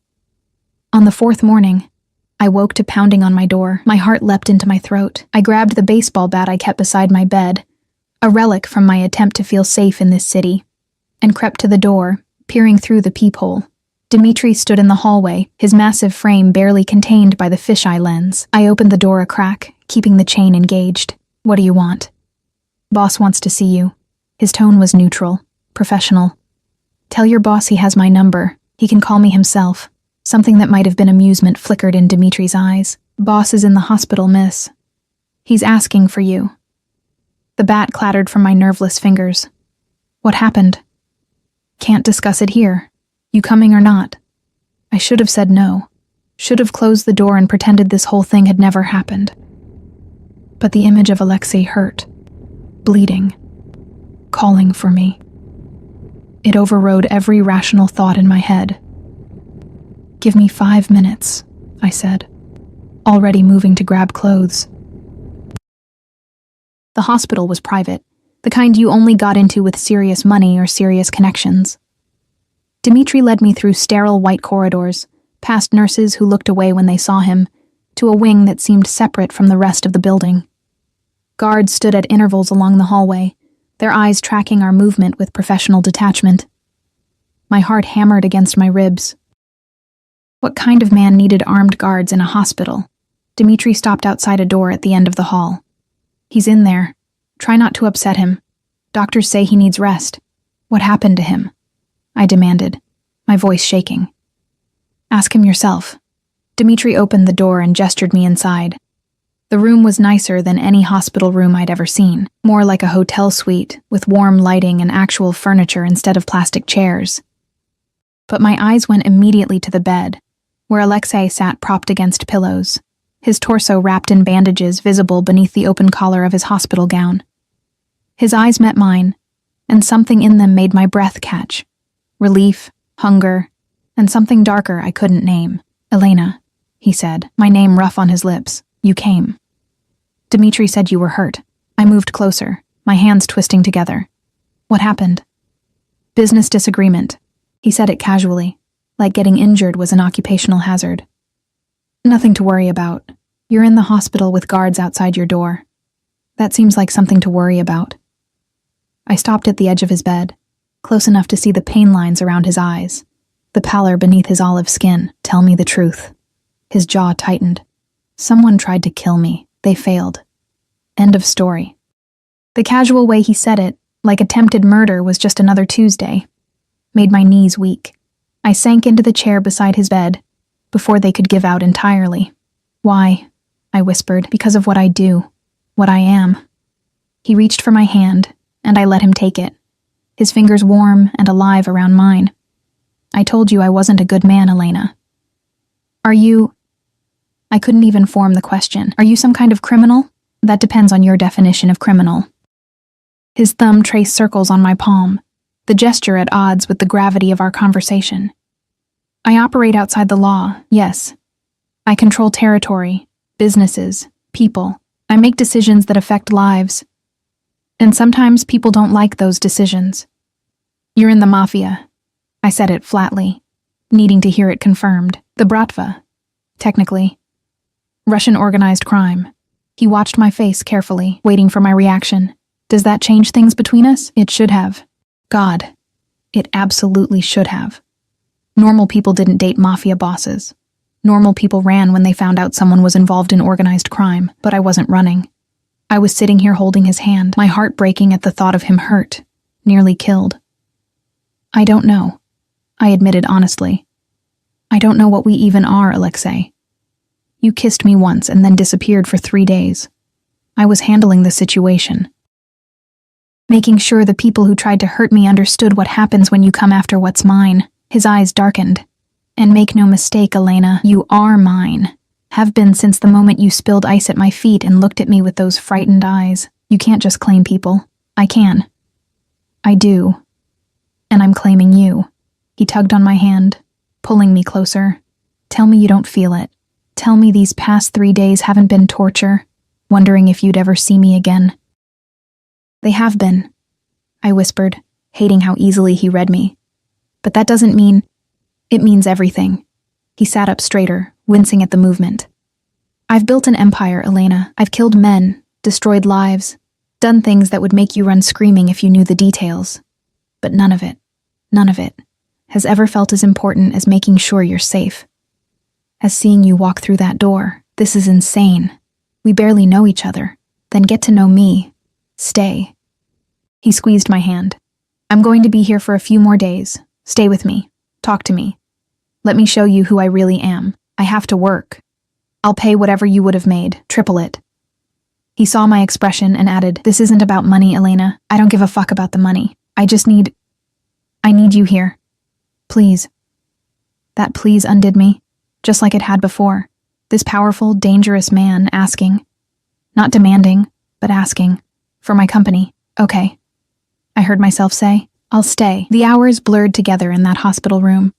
On the 4th morning, I woke to pounding on my door. My heart leapt into my throat. I grabbed the baseball bat I kept beside my bed, a relic from my attempt to feel safe in this city, and crept to the door, peering through the peephole. Dmitri stood in the hallway, his massive frame barely contained by the fisheye lens. I opened the door a crack, keeping the chain engaged. What do you want? Boss wants to see you. His tone was neutral, professional. Tell your boss he has my number. He can call me himself. Something that might have been amusement flickered in Dmitri's eyes. Boss is in the hospital, miss. He's asking for you. The bat clattered from my nerveless fingers. What happened? Can't discuss it here. You coming or not? I should have said no. Should have closed the door and pretended this whole thing had never happened. But the image of Alexei hurt, bleeding, calling for me. It overrode every rational thought in my head. Give me 5 minutes, I said, already moving to grab clothes. The hospital was private, the kind you only got into with serious money or serious connections. Dmitri led me through sterile white corridors, past nurses who looked away when they saw him, to a wing that seemed separate from the rest of the building. Guards stood at intervals along the hallway, their eyes tracking our movement with professional detachment. My heart hammered against my ribs. What kind of man needed armed guards in a hospital? Dmitri stopped outside a door at the end of the hall. He's in there. Try not to upset him. Doctors say he needs rest. What happened to him? I demanded, my voice shaking. Ask him yourself. Dmitri opened the door and gestured me inside. The room was nicer than any hospital room I'd ever seen, more like a hotel suite, with warm lighting and actual furniture instead of plastic chairs. But my eyes went immediately to the bed, where Alexei sat propped against pillows, his torso wrapped in bandages visible beneath the open collar of his hospital gown. His eyes met mine, and something in them made my breath catch. Relief, hunger, and something darker I couldn't name. Elena, he said, my name rough on his lips. You came. Dmitri said you were hurt. I moved closer, my hands twisting together. What happened? Business disagreement. He said it casually, like getting injured was an occupational hazard. Nothing to worry about. You're in the hospital with guards outside your door. That seems like something to worry about. I stopped at the edge of his bed, close enough to see the pain lines around his eyes, the pallor beneath his olive skin. Tell me the truth. His jaw tightened. Someone tried to kill me. They failed. End of story. The casual way he said it, like attempted murder was just another Tuesday, made my knees weak. I sank into the chair beside his bed, before they could give out entirely. Why? I whispered, because of what I do, what I am. He reached for my hand, and I let him take it, his fingers warm and alive around mine. I told you I wasn't a good man, Elena. Are you... I couldn't even form the question. Are you some kind of criminal? That depends on your definition of criminal. His thumb traced circles on my palm, the gesture at odds with the gravity of our conversation. I operate outside the law, yes. I control territory, businesses, people. I make decisions that affect lives. And sometimes people don't like those decisions. You're in the Mafia. I said it flatly, needing to hear it confirmed. The Bratva, technically. Russian organized crime. He watched my face carefully, waiting for my reaction. Does that change things between us? It should have. God, it absolutely should have. Normal people didn't date mafia bosses. Normal people ran when they found out someone was involved in organized crime, but I wasn't running. I was sitting here holding his hand, my heart breaking at the thought of him hurt, nearly killed. I don't know, I admitted honestly. I don't know what we even are, Alexei. You kissed me once and then disappeared for 3 days. I was handling the situation. Making sure the people who tried to hurt me understood what happens when you come after what's mine. His eyes darkened. And make no mistake, Elena, you are mine. Have been since the moment you spilled ice at my feet and looked at me with those frightened eyes. You can't just claim people. I can. I do. And I'm claiming you. He tugged on my hand, pulling me closer. Tell me you don't feel it. Tell me these past 3 days haven't been torture, wondering if you'd ever see me again. They have been, I whispered, hating how easily he read me. But that doesn't mean... It means everything. He sat up straighter, wincing at the movement. I've built an empire, Elena. I've killed men, destroyed lives, done things that would make you run screaming if you knew the details. But none of it, has ever felt as important as making sure you're safe. As seeing you walk through that door. This is insane. We barely know each other. Then get to know me. Stay. He squeezed my hand. I'm going to be here for a few more days. Stay with me. Talk to me. Let me show you who I really am. I have to work. I'll pay whatever you would have made, triple it. He saw my expression and added, This isn't about money, Elena. I don't give a fuck about the money. I need you here. Please. That please undid me, just like it had before. This powerful, dangerous man asking. Not demanding, but asking. For my company. Okay. I heard myself say, I'll stay. The hours blurred together in that hospital room.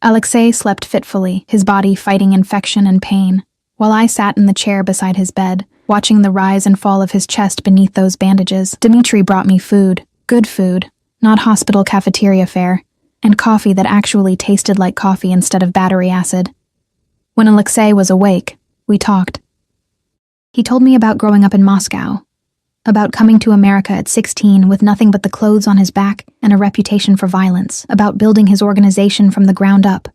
Alexei slept fitfully, his body fighting infection and pain, while I sat in the chair beside his bed, watching the rise and fall of his chest beneath those bandages. Dmitri brought me food, good food, not hospital cafeteria fare, and coffee that actually tasted like coffee instead of battery acid. When Alexei was awake, we talked. He told me about growing up in Moscow, about coming to America at 16 with nothing but the clothes on his back and a reputation for violence, about building his organization from the ground up,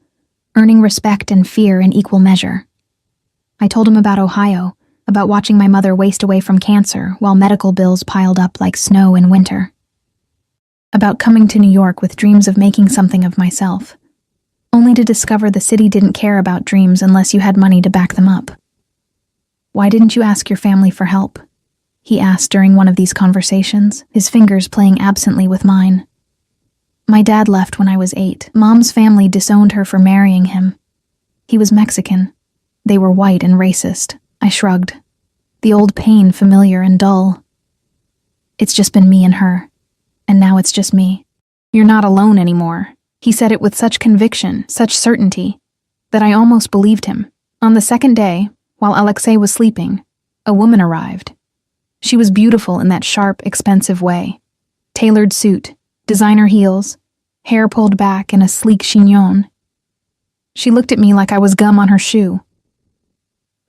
earning respect and fear in equal measure. I told him about Ohio, about watching my mother waste away from cancer while medical bills piled up like snow in winter. About coming to New York with dreams of making something of myself, only to discover the city didn't care about dreams unless you had money to back them up. Why didn't you ask your family for help? He asked during one of these conversations, his fingers playing absently with mine. My dad left when I was 8. Mom's family disowned her for marrying him. He was Mexican. They were white and racist. I shrugged. The old pain familiar and dull. It's just been me and her. And now it's just me. You're not alone anymore. He said it with such conviction, such certainty, that I almost believed him. On the second day, while Alexei was sleeping, a woman arrived. She was beautiful in that sharp, expensive way. Tailored suit, designer heels, hair pulled back in a sleek chignon. She looked at me like I was gum on her shoe.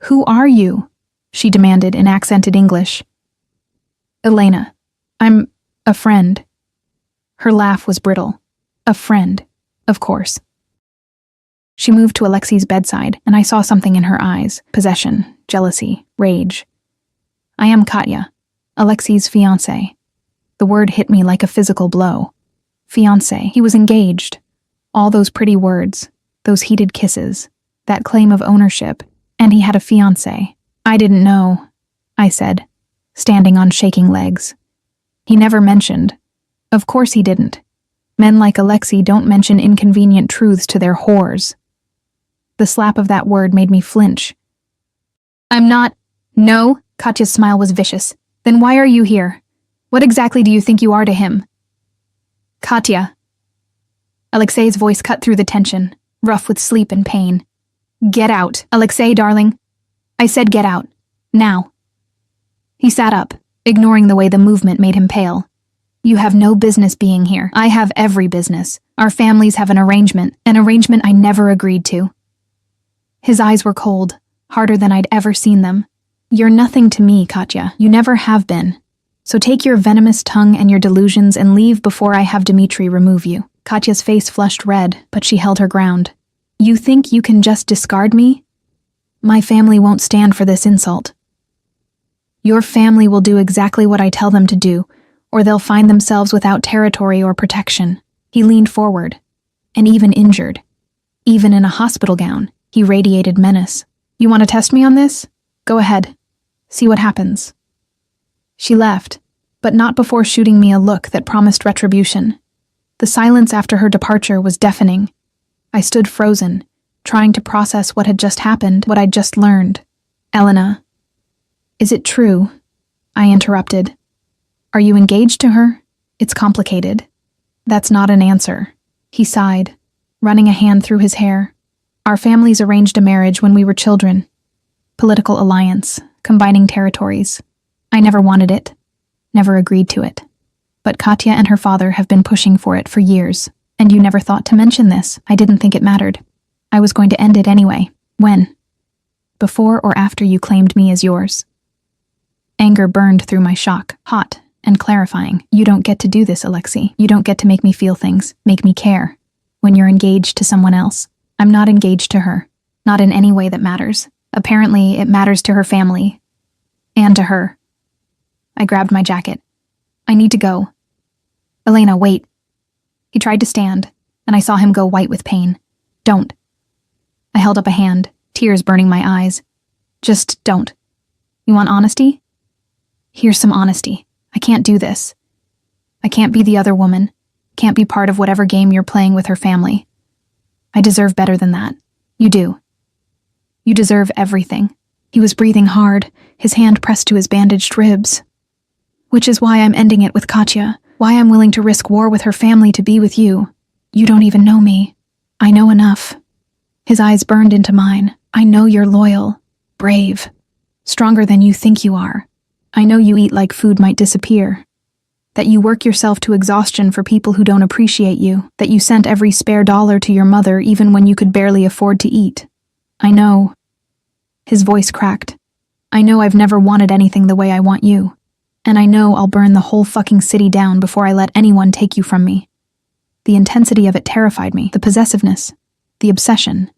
"Who are you?" she demanded in accented English. "Elena, I'm a friend." Her laugh was brittle. A friend, of course. She moved to Alexei's bedside, and I saw something in her eyes: possession, jealousy, rage. "I am Katya, Alexei's fiancée." The word hit me like a physical blow. Fiancé. He was engaged. All those pretty words, those heated kisses, that claim of ownership, and he had a fiancée. "I didn't know," I said, standing on shaking legs. "He never mentioned." Of course he didn't. Men like Alexei don't mention inconvenient truths to their whores. The slap of that word made me flinch. "I'm not—" "No?" Katya's smile was vicious. "Then why are you here? What exactly do you think you are to him?" "Katya." Alexei's voice cut through the tension, rough with sleep and pain. "Get out. Alexei, darling. I said get out. Now." He sat up, ignoring the way the movement made him pale. "You have no business being here. I have every business. Our families have an arrangement I never agreed to." His eyes were cold, harder than I'd ever seen them. "You're nothing to me, Katya. You never have been. So take your venomous tongue and your delusions and leave before I have Dmitri remove you." Katya's face flushed red, but she held her ground. "You think you can just discard me? My family won't stand for this insult." "Your family will do exactly what I tell them to do, or they'll find themselves without territory or protection." He leaned forward, and even injured, even in a hospital gown, he radiated menace. "You want to test me on this? Go ahead. See what happens." She left, but not before shooting me a look that promised retribution. The silence after her departure was deafening. I stood frozen, trying to process what had just happened, what I'd just learned. "Elena, is it true?" I interrupted. "Are you engaged to her? It's complicated." "That's not an answer." He sighed, running a hand through his hair. "Our families arranged a marriage when we were children. Political alliance, combining territories. I never wanted it, never agreed to it. But Katya and her father have been pushing for it for years, and you never thought to mention this. I didn't think it mattered. I was going to end it anyway. When? Before or after you claimed me as yours?" Anger burned through my shock, hot and clarifying. "You don't get to do this, Alexei. You don't get to make me feel things, make me care. When you're engaged to someone else, I'm not engaged to her. Not in any way that matters. Apparently, it matters to her family. And to her." I grabbed my jacket. "I need to go." "Elena, wait." He tried to stand, and I saw him go white with pain. "Don't." I held up a hand, tears burning my eyes. "Just don't. You want honesty? Here's some honesty. I can't do this." I can't be the other woman. Can't be part of whatever game you're playing with her family. I deserve better than that. You do. You deserve everything. He was breathing hard, his hand pressed to his bandaged ribs. Which is why I'm ending it with Katya, why I'm willing to risk war with her family to be with you. You don't even know me. I know enough. His eyes burned into mine. I know you're loyal, brave, stronger than you think you are. I know you eat like food might disappear. That you work yourself to exhaustion for people who don't appreciate you, that you sent every spare dollar to your mother even when you could barely afford to eat. I know. His voice cracked. I know I've never wanted anything the way I want you. And I know I'll burn the whole fucking city down before I let anyone take you from me. The intensity of it terrified me, the possessiveness, the obsession,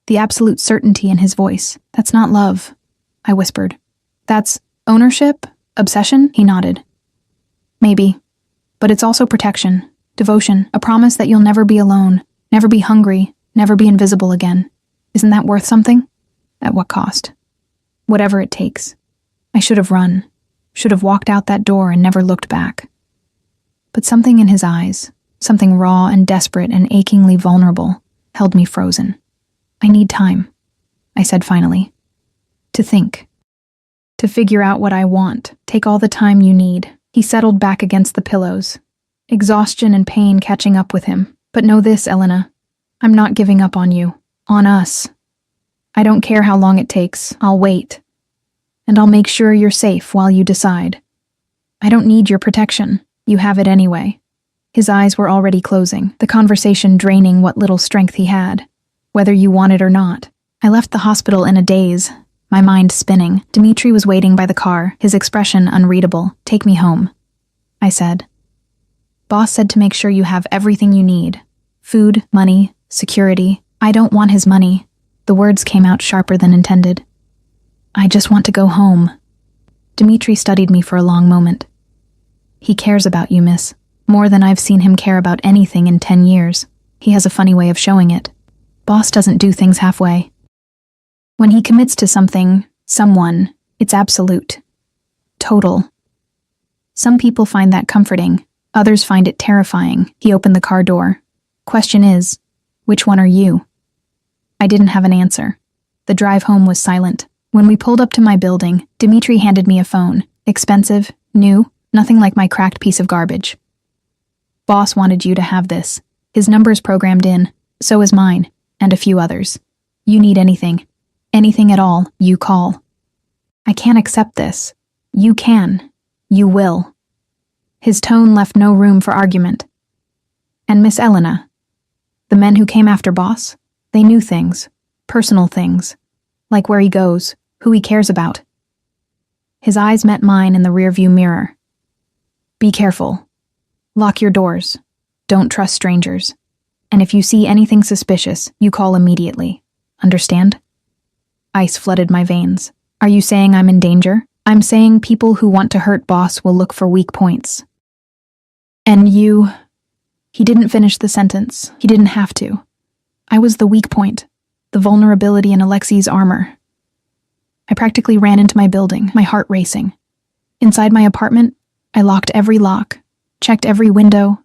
the absolute certainty in his voice. That's not love, I whispered. That's ownership? Obsession? He nodded. Maybe. But it's also protection, devotion, a promise that you'll never be alone, never be hungry, never be invisible again. Isn't that worth something? At what cost? Whatever it takes. I should have run, should have walked out that door and never looked back. But something in his eyes, something raw and desperate and achingly vulnerable, held me frozen. I need time, I said finally. To think. To figure out what I want. Take all the time you need. He settled back against the pillows, exhaustion and pain catching up with him. But know this, Elena. I'm not giving up on you. On us. I don't care how long it takes. I'll wait. And I'll make sure you're safe while you decide. I don't need your protection. You have it anyway. His eyes were already closing, the conversation draining what little strength he had, whether you want it or not. I left the hospital in a daze, my mind spinning. Dmitri was waiting by the car, his expression unreadable. Take me home, I said. Boss said to make sure you have everything you need. Food, money, security. I don't want his money. The words came out sharper than intended. I just want to go home. Dmitri studied me for a long moment. He cares about you, miss. More than I've seen him care about anything in 10 years. He has a funny way of showing it. Boss doesn't do things halfway. When he commits to something, someone, it's absolute. Total. Some people find that comforting. Others find it terrifying. He opened the car door. Question is, which one are you? I didn't have an answer. The drive home was silent. When we pulled up to my building, Dmitri handed me a phone. Expensive, new, nothing like my cracked piece of garbage. Boss wanted you to have this. His number's programmed in. So is mine, and a few others. You need anything. Anything at all, you call. I can't accept this. You can. You will. His tone left no room for argument. And Miss Elena, the men who came after Boss, they knew things, personal things, like where he goes, who he cares about. His eyes met mine in the rearview mirror. Be careful. Lock your doors. Don't trust strangers. And if you see anything suspicious, you call immediately. Understand? Ice flooded my veins. Are you saying I'm in danger? I'm saying people who want to hurt Boss will look for weak points. And you... He didn't finish the sentence. He didn't have to. I was the weak point, the vulnerability in Alexei's armor. I practically ran into my building, my heart racing. Inside my apartment, I locked every lock, checked every window,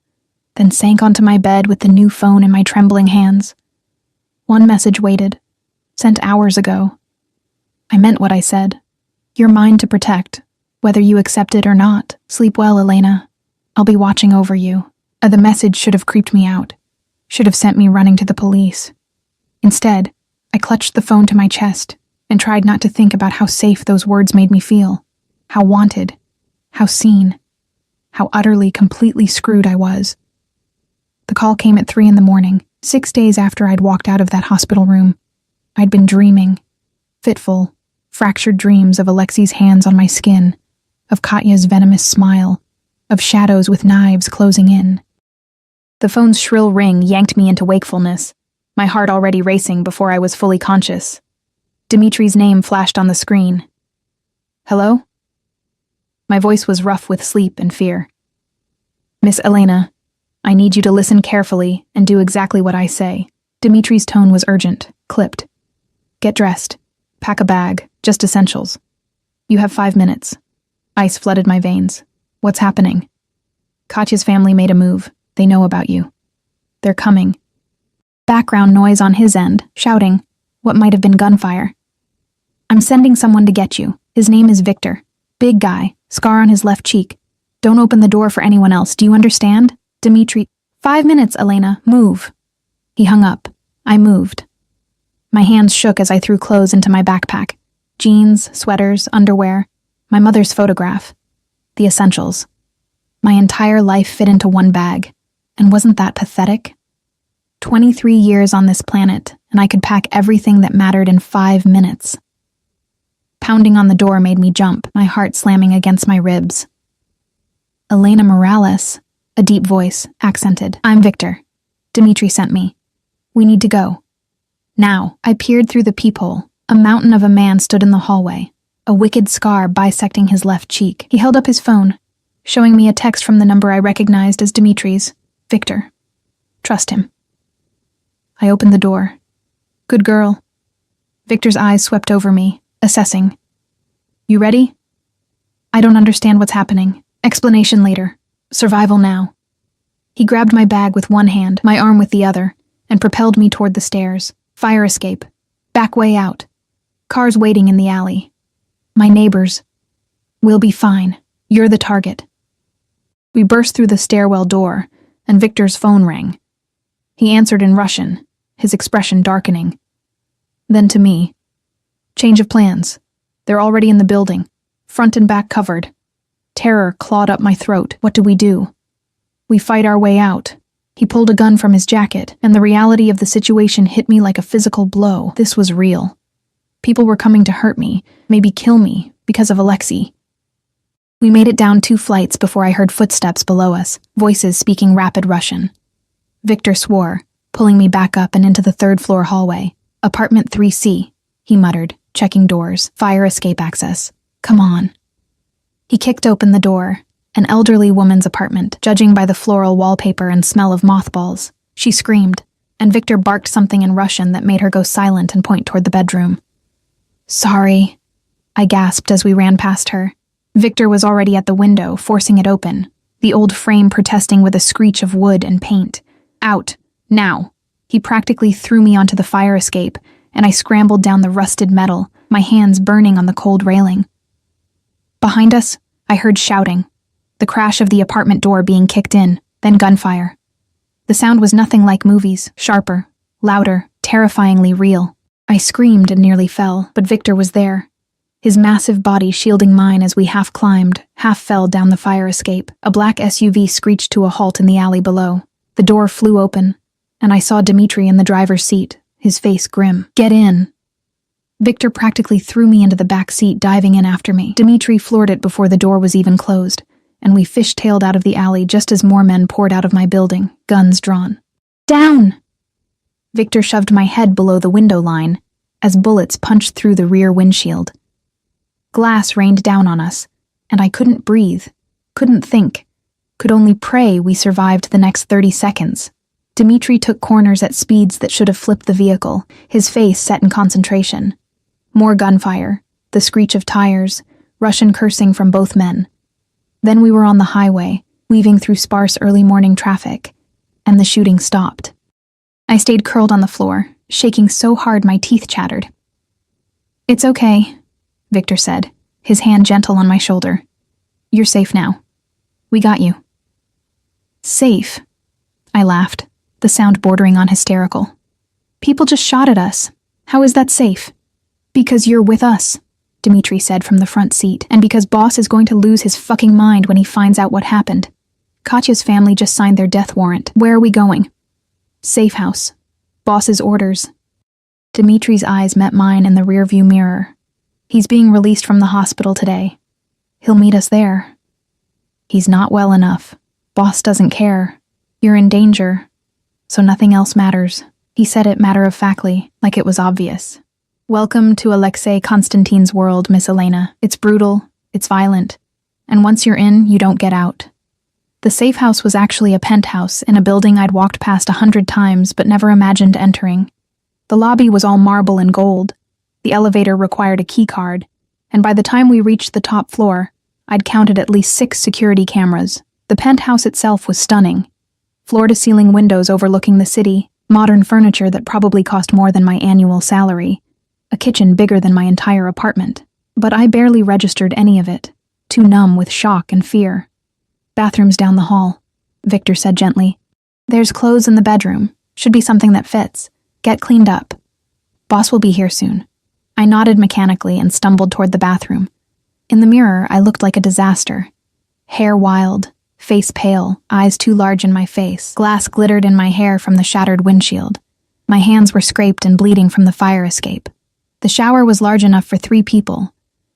then sank onto my bed with the new phone in my trembling hands. One message waited, sent hours ago. I meant what I said. You're mine to protect, whether you accept it or not. Sleep well, Elena. I'll be watching over you. The message should have creeped me out, should have sent me running to the police. Instead, I clutched the phone to my chest and tried not to think about how safe those words made me feel, how wanted, how seen, how utterly, completely screwed I was. The call came at 3 a.m, 6 days after I'd walked out of that hospital room. I'd been dreaming, fitful, fractured dreams of Alexei's hands on my skin, of Katya's venomous smile, of shadows with knives closing in. The phone's shrill ring yanked me into wakefulness, my heart already racing before I was fully conscious. Dmitri's name flashed on the screen. Hello? My voice was rough with sleep and fear. Miss Elena, I need you to listen carefully and do exactly what I say. Dmitri's tone was urgent, clipped. Get dressed. Pack a bag. Just essentials. You have 5 minutes. Ice flooded my veins. What's happening? Katya's family made a move. They know about you. They're coming. Background noise on his end, shouting, what might have been gunfire. I'm sending someone to get you. His name is Victor. Big guy, scar on his left cheek. Don't open the door for anyone else, do you understand? Dimitri. 5 minutes, Elena, move. He hung up. I moved. My hands shook as I threw clothes into my backpack. Jeans, sweaters, underwear, my mother's photograph. The essentials. My entire life fit into one bag. And wasn't that pathetic? 23 years on this planet, and I could pack everything that mattered in 5 minutes. Pounding on the door made me jump, my heart slamming against my ribs. Elena Morales, a deep voice, accented. I'm Victor. Dimitri sent me. We need to go. Now, I peered through the peephole. A mountain of a man stood in the hallway, a wicked scar bisecting his left cheek. He held up his phone, showing me a text from the number I recognized as Dimitri's. Victor. Trust him. I opened the door. Good girl. Victor's eyes swept over me, assessing. You ready? I don't understand what's happening. Explanation later. Survival now. He grabbed my bag with one hand, my arm with the other, and propelled me toward the stairs. Fire escape. Back way out. Cars waiting in the alley. My neighbors. We'll be fine. You're the target. We burst through the stairwell door, and Victor's phone rang. He answered in Russian, his expression darkening. Then to me. Change of plans. They're already in the building, front and back covered. Terror clawed up my throat. What do we do? We fight our way out. He pulled a gun from his jacket, and the reality of the situation hit me like a physical blow. This was real. People were coming to hurt me, maybe kill me, because of Alexei. We made it down 2 flights before I heard footsteps below us, voices speaking rapid Russian. Victor swore, pulling me back up and into the 3rd-floor hallway. Apartment 3C, he muttered, checking doors, fire escape access. Come on. He kicked open the door, an elderly woman's apartment, judging by the floral wallpaper and smell of mothballs. She screamed, and Victor barked something in Russian that made her go silent and point toward the bedroom. Sorry, I gasped as we ran past her. Victor was already at the window, forcing it open, the old frame protesting with a screech of wood and paint. Out, now. He practically threw me onto the fire escape, and I scrambled down the rusted metal, my hands burning on the cold railing. Behind us, I heard shouting, the crash of the apartment door being kicked in, then gunfire. The sound was nothing like movies, sharper, louder, terrifyingly real. I screamed and nearly fell, but Victor was there, his massive body shielding mine as we half climbed, half fell down the fire escape. A black SUV screeched to a halt in the alley below. The door flew open, and I saw Dimitri in the driver's seat, his face grim. Get in. Victor practically threw me into the back seat, diving in after me. Dimitri floored it before the door was even closed, and we fish-tailed out of the alley just as more men poured out of my building, guns drawn. Down! Victor shoved my head below the window line as bullets punched through the rear windshield. Glass rained down on us, and I couldn't breathe, couldn't think, could only pray we survived the next 30 seconds. Dimitri took corners at speeds that should have flipped the vehicle, his face set in concentration. More gunfire, the screech of tires, Russian cursing from both men. Then we were on the highway, weaving through sparse early morning traffic, and the shooting stopped. I stayed curled on the floor, shaking so hard my teeth chattered. It's okay, Victor said, his hand gentle on my shoulder. You're safe now. We got you. Safe? I laughed, the sound bordering on hysterical. People just shot at us. How is that safe? Because you're with us, Dimitri said from the front seat, and because Boss is going to lose his fucking mind when he finds out what happened. Katya's family just signed their death warrant. Where are we going? Safe house. Boss's orders. Dimitri's eyes met mine in the rearview mirror. He's being released from the hospital today. He'll meet us there. He's not well enough. Boss doesn't care. You're in danger, so nothing else matters. He said it matter-of-factly, like it was obvious. Welcome to Alexei Konstantin's world, Miss Elena. It's brutal, it's violent, and once you're in, you don't get out. The safe house was actually a penthouse in a building I'd walked past 100 times but never imagined entering. The lobby was all marble and gold. The elevator required a key card, and by the time we reached the top floor, I'd counted at least 6 security cameras, The penthouse itself was stunning. Floor-to-ceiling windows overlooking the city, modern furniture that probably cost more than my annual salary, a kitchen bigger than my entire apartment. But I barely registered any of it, too numb with shock and fear. "Bathroom's down the hall," Victor said gently. "There's clothes in the bedroom. Should be something that fits. Get cleaned up. Boss will be here soon." I nodded mechanically and stumbled toward the bathroom. In the mirror, I looked like a disaster. Hair wild, face pale, eyes too large in my face, glass glittered in my hair from the shattered windshield. My hands were scraped and bleeding from the fire escape. The shower was large enough for 3 people,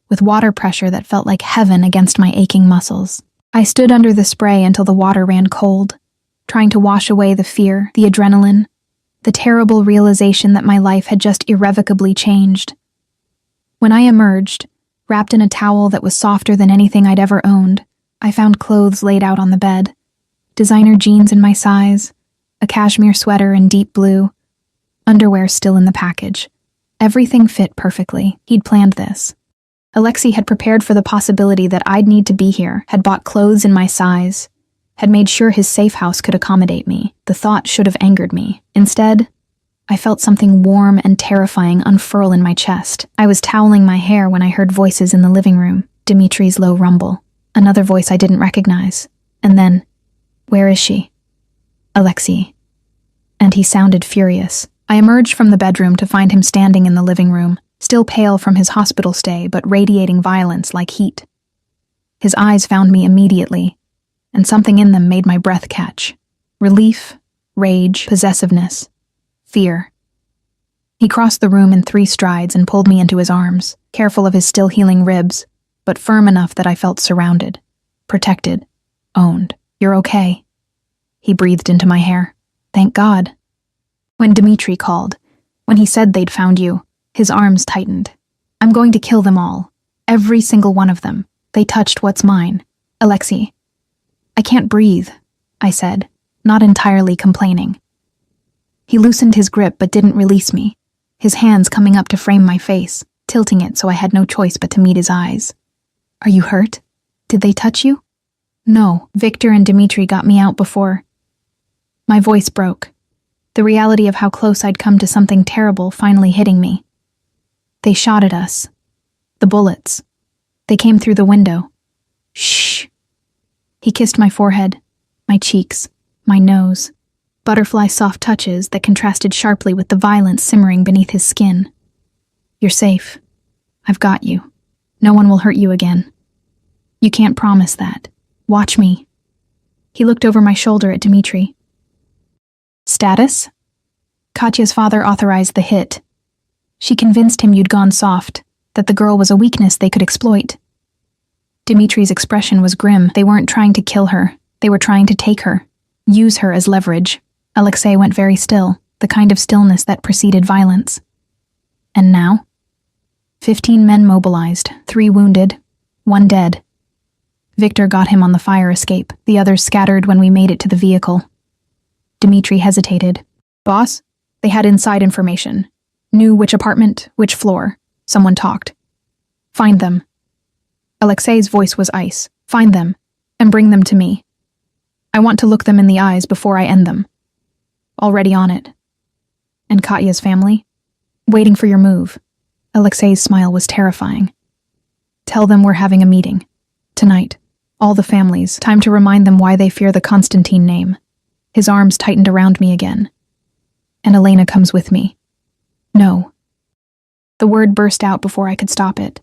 with water pressure that felt like heaven against my aching muscles. I stood under the spray until the water ran cold, trying to wash away the fear, the adrenaline, the terrible realization that my life had just irrevocably changed. When I emerged, wrapped in a towel that was softer than anything I'd ever owned, I found clothes laid out on the bed. Designer jeans in my size, a cashmere sweater in deep blue, underwear still in the package. Everything fit perfectly. He'd planned this. Alexei had prepared for the possibility that I'd need to be here, had bought clothes in my size, had made sure his safe house could accommodate me. The thought should have angered me. Instead, I felt something warm and terrifying unfurl in my chest. I was toweling my hair when I heard voices in the living room, Dimitri's low rumble, another voice I didn't recognize, and then, "Where is she?" "Alexei." And he sounded furious. I emerged from the bedroom to find him standing in the living room, still pale from his hospital stay but radiating violence like heat. His eyes found me immediately, and something in them made my breath catch. Relief, rage, possessiveness, fear. He crossed the room in 3 strides and pulled me into his arms, careful of his still healing ribs, but firm enough that I felt surrounded, protected, owned. "You're okay," he breathed into my hair. "Thank God." When Dimitri called, when he said they'd found you, his arms tightened. "I'm going to kill them all. Every single one of them. They touched what's mine. Alexei." "I can't breathe," I said, not entirely complaining. He loosened his grip but didn't release me, his hands coming up to frame my face, tilting it so I had no choice but to meet his eyes. "Are you hurt? Did they touch you?" "No, Victor and Dimitri got me out before." My voice broke, the reality of how close I'd come to something terrible finally hitting me. "They shot at us. The bullets. They came through the window." "Shh." He kissed my forehead, my cheeks, my nose. Butterfly soft touches that contrasted sharply with the violence simmering beneath his skin. "You're safe. I've got you. No one will hurt you again." "You can't promise that. Watch me." He looked over my shoulder at Dimitri. "Status?" "Katya's father authorized the hit. She convinced him you'd gone soft, that the girl was a weakness they could exploit." Dimitri's expression was grim. They weren't trying to kill her. They were trying to take her, use her as leverage. Alexei went very still, the kind of stillness that preceded violence. "And now?" 15 men mobilized, 3 wounded, 1 dead. Victor got him on the fire escape. The others scattered when we made it to the vehicle. Dimitri hesitated. "Boss?" They had inside information. Knew which apartment, which floor. Someone talked. "Find them." Alexei's voice was ice. "Find them, and bring them to me. I want to look them in the eyes before I end them." "Already on it." "And Katya's family?" "Waiting for your move." Alexei's smile was terrifying. "Tell them we're having a meeting. Tonight. All the families. Time to remind them why they fear the Constantine name." His arms tightened around me again. "And Elena comes with me." "No." The word burst out before I could stop it.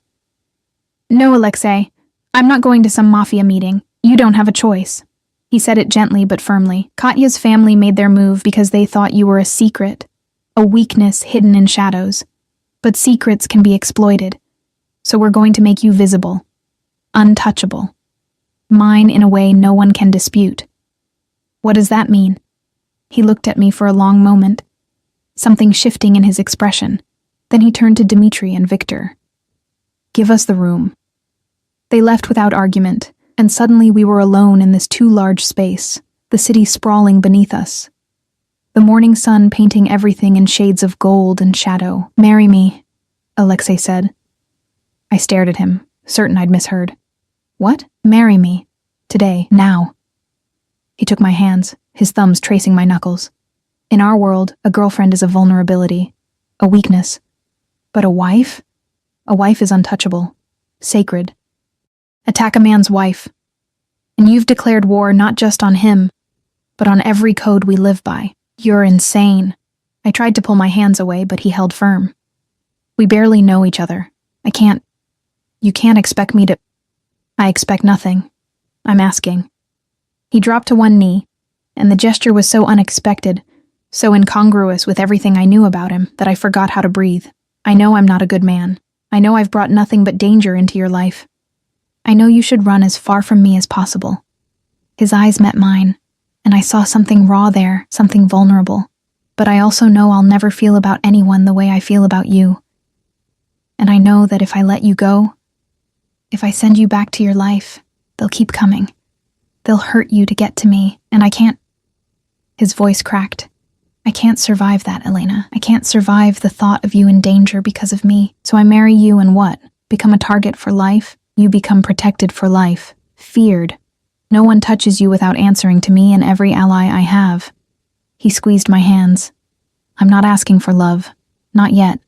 "No, Alexei. I'm not going to some Mafia meeting. You don't have a choice." He said it gently but firmly. "Katya's family made their move because they thought you were a secret, a weakness hidden in shadows. But secrets can be exploited, so we're going to make you visible, untouchable, mine in a way no one can dispute." "What does that mean?" He looked at me for a long moment, something shifting in his expression. Then he turned to Dimitri and Victor. "Give us the room." They left without argument, and suddenly we were alone in this too large space, the city sprawling beneath us. The morning sun painting everything in shades of gold and shadow. "Marry me," Alexei said. I stared at him, certain I'd misheard. "What?" "Marry me. Today. Now." He took my hands, his thumbs tracing my knuckles. In our world, a girlfriend is a vulnerability, a weakness. But a wife? A wife is untouchable, sacred. Attack a man's wife, and you've declared war not just on him, but on every code we live by. You're insane. I tried to pull my hands away, but he held firm. We barely know each other. You can't expect me to... I expect nothing. I'm asking. He dropped to one knee, and the gesture was so unexpected, so incongruous with everything I knew about him, that I forgot how to breathe. I know I'm not a good man. I know I've brought nothing but danger into your life. I know you should run as far from me as possible. His eyes met mine, and I saw something raw there, something vulnerable. But I also know I'll never feel about anyone the way I feel about you. And I know that if I let you go, if I send you back to your life, they'll keep coming. They'll hurt you to get to me, and I can't... His voice cracked. I can't survive that, Elena. I can't survive the thought of you in danger because of me. So I marry you and what? Become a target for life? You become protected for life. Feared. No one touches you without answering to me and every ally I have. He squeezed my hands. I'm not asking for love. Not yet.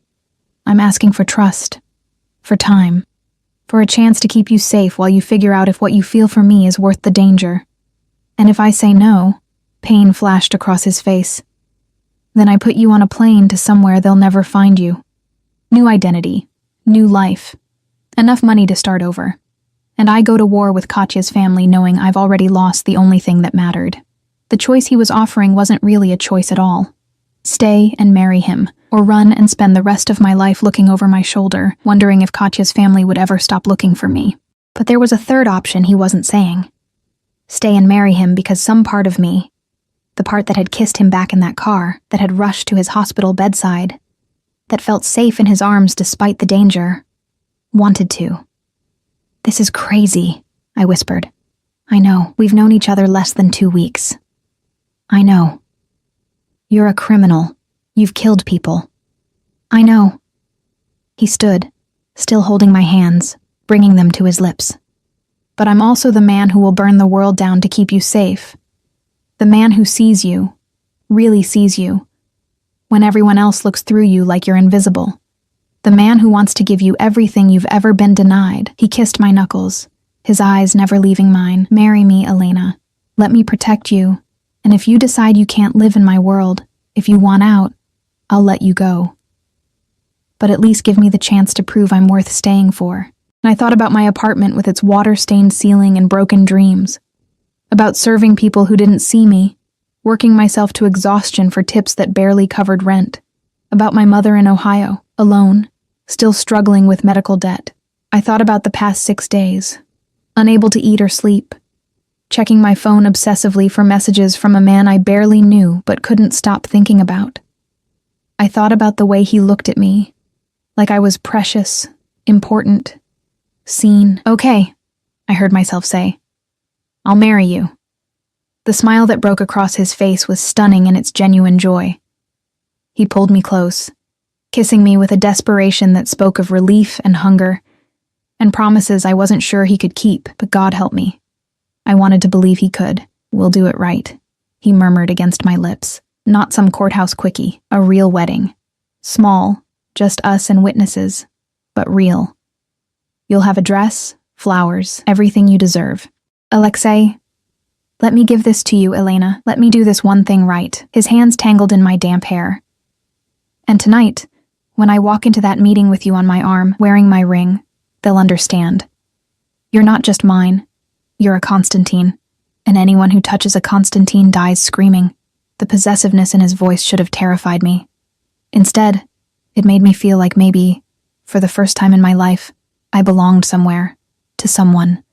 I'm asking for trust. For time. For a chance to keep you safe while you figure out if what you feel for me is worth the danger. And if I say no, pain flashed across his face. Then I put you on a plane to somewhere they'll never find you. New identity. New life. Enough money to start over. And I go to war with Katya's family knowing I've already lost the only thing that mattered. The choice he was offering wasn't really a choice at all. Stay and marry him, or run and spend the rest of my life looking over my shoulder, wondering if Katya's family would ever stop looking for me. But there was a third option he wasn't saying. Stay and marry him because some part of me, the part that had kissed him back in that car, that had rushed to his hospital bedside, that felt safe in his arms despite the danger, wanted to. This is crazy, I whispered. I know, we've known each other less than 2 weeks. I know. You're a criminal. You've killed people. I know. He stood, still holding my hands, bringing them to his lips. But I'm also the man who will burn the world down to keep you safe. The man who sees you, really sees you, when everyone else looks through you like you're invisible. The man who wants to give you everything you've ever been denied. He kissed my knuckles, his eyes never leaving mine. Marry me, Elena. Let me protect you. And if you decide you can't live in my world, if you want out, I'll let you go. But at least give me the chance to prove I'm worth staying for. And I thought about my apartment with its water-stained ceiling and broken dreams. About serving people who didn't see me, working myself to exhaustion for tips that barely covered rent. About my mother in Ohio, alone, still struggling with medical debt. I thought about the past 6 days, unable to eat or sleep, checking my phone obsessively for messages from a man I barely knew but couldn't stop thinking about. I thought about the way he looked at me, like I was precious, important, seen. Okay, I heard myself say. I'll marry you. The smile that broke across his face was stunning in its genuine joy. He pulled me close, kissing me with a desperation that spoke of relief and hunger, and promises I wasn't sure he could keep, but God help me. I wanted to believe he could. We'll do it right, he murmured against my lips. Not some courthouse quickie, a real wedding. Small, just us and witnesses, but real. You'll have a dress, flowers, everything you deserve. Alexei, let me give this to you, Elena. Let me do this one thing right. His hands tangled in my damp hair. And tonight, when I walk into that meeting with you on my arm, wearing my ring, they'll understand. You're not just mine. You're a Constantine, and anyone who touches a Constantine dies screaming. The possessiveness in his voice should have terrified me. Instead, it made me feel like maybe, for the first time in my life, I belonged somewhere, to someone,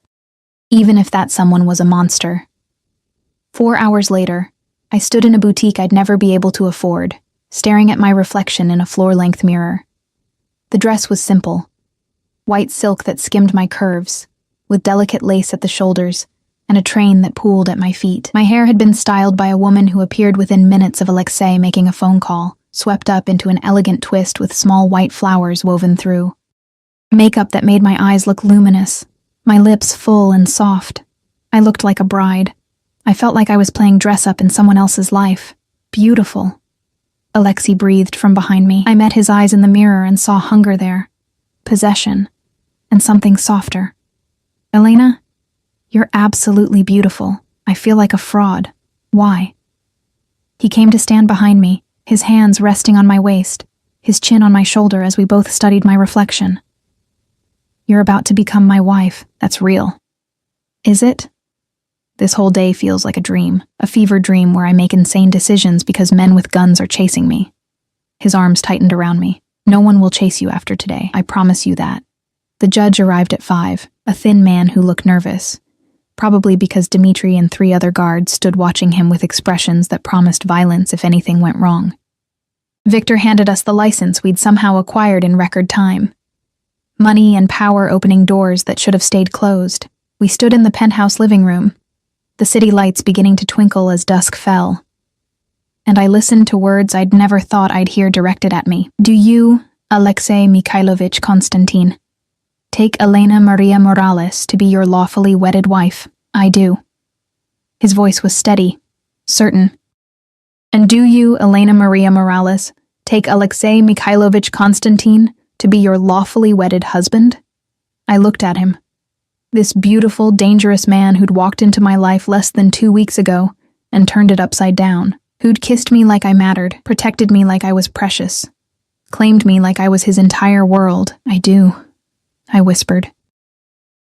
even if that someone was a monster. 4 hours later, I stood in a boutique I'd never be able to afford, staring at my reflection in a floor-length mirror. The dress was simple, white silk that skimmed my curves, with delicate lace at the shoulders, and a train that pooled at my feet. My hair had been styled by a woman who appeared within minutes of Alexei making a phone call, swept up into an elegant twist with small white flowers woven through. Makeup that made my eyes look luminous, my lips full and soft. I looked like a bride. I felt like I was playing dress-up in someone else's life. Beautiful. Alexei breathed from behind me. I met his eyes in the mirror and saw hunger there, possession, and something softer. Elena, you're absolutely beautiful. I feel like a fraud. Why? He came to stand behind me, his hands resting on my waist, his chin on my shoulder as we both studied my reflection. You're about to become my wife. That's real. Is it? This whole day feels like a dream, a fever dream where I make insane decisions because men with guns are chasing me. His arms tightened around me. No one will chase you after today, I promise you that. The judge arrived at 5, a thin man who looked nervous, probably because Dmitri and 3 other guards stood watching him with expressions that promised violence if anything went wrong. Victor handed us the license we'd somehow acquired in record time. Money and power opening doors that should have stayed closed. We stood in the penthouse living room, the city lights beginning to twinkle as dusk fell. And I listened to words I'd never thought I'd hear directed at me. Do you, Alexei Mikhailovich Konstantin, take Elena Maria Morales to be your lawfully wedded wife? I do. His voice was steady, certain. And do you, Elena Maria Morales, take Alexei Mikhailovich Konstantin to be your lawfully wedded husband? I looked at him. This beautiful, dangerous man who'd walked into my life less than 2 weeks ago and turned it upside down, who'd kissed me like I mattered, protected me like I was precious, claimed me like I was his entire world. I do, I whispered.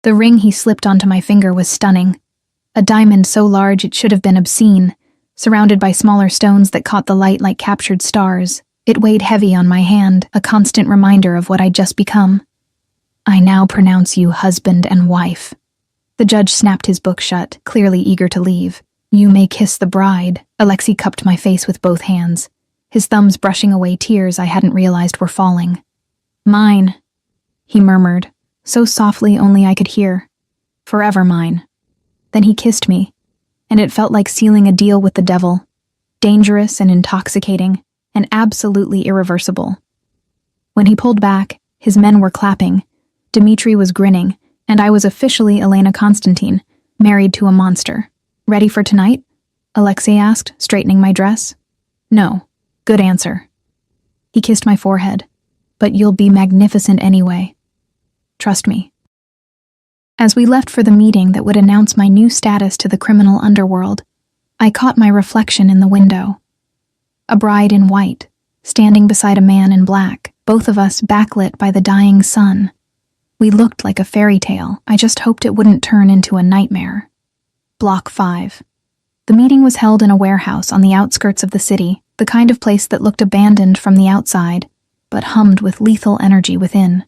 The ring he slipped onto my finger was stunning, a diamond so large it should have been obscene, surrounded by smaller stones that caught the light like captured stars. It weighed heavy on my hand, a constant reminder of what I'd just become. I now pronounce you husband and wife. The judge snapped his book shut, clearly eager to leave. You may kiss the bride. Alexei cupped my face with both hands, his thumbs brushing away tears I hadn't realized were falling. Mine, he murmured, so softly only I could hear. Forever mine. Then he kissed me, and it felt like sealing a deal with the devil, dangerous and intoxicating, and absolutely irreversible. When he pulled back, his men were clapping, Dmitri was grinning, and I was officially Elena Konstantin, married to a monster. Ready for tonight? Alexei asked, straightening my dress. No. Good answer. He kissed my forehead. But you'll be magnificent anyway. Trust me. As we left for the meeting that would announce my new status to the criminal underworld, I caught my reflection in the window. A bride in white, standing beside a man in black, both of us backlit by the dying sun. We looked like a fairy tale. I just hoped it wouldn't turn into a nightmare. Block 5. The meeting was held in a warehouse on the outskirts of the city, the kind of place that looked abandoned from the outside, but hummed with lethal energy within.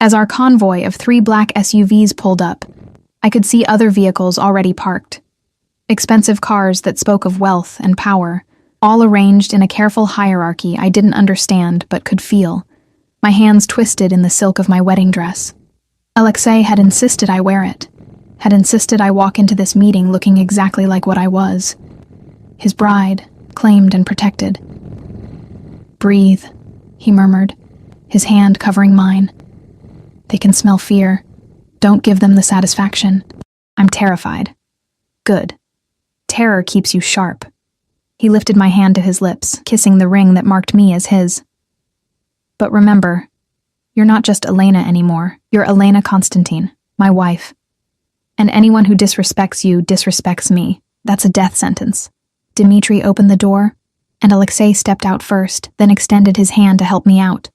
As our convoy of 3 black SUVs pulled up, I could see other vehicles already parked. Expensive cars that spoke of wealth and power, all arranged in a careful hierarchy I didn't understand but could feel. My hands twisted in the silk of my wedding dress. Alexei had insisted I wear it, had insisted I walk into this meeting looking exactly like what I was. His bride, claimed and protected. Breathe, he murmured, his hand covering mine. They can smell fear. Don't give them the satisfaction. I'm terrified. Good. Terror keeps you sharp. He lifted my hand to his lips, kissing the ring that marked me as his. But remember, you're not just Elena anymore. You're Elena Konstantin, my wife. And anyone who disrespects you disrespects me. That's a death sentence. Dmitri opened the door, and Alexei stepped out first, then extended his hand to help me out.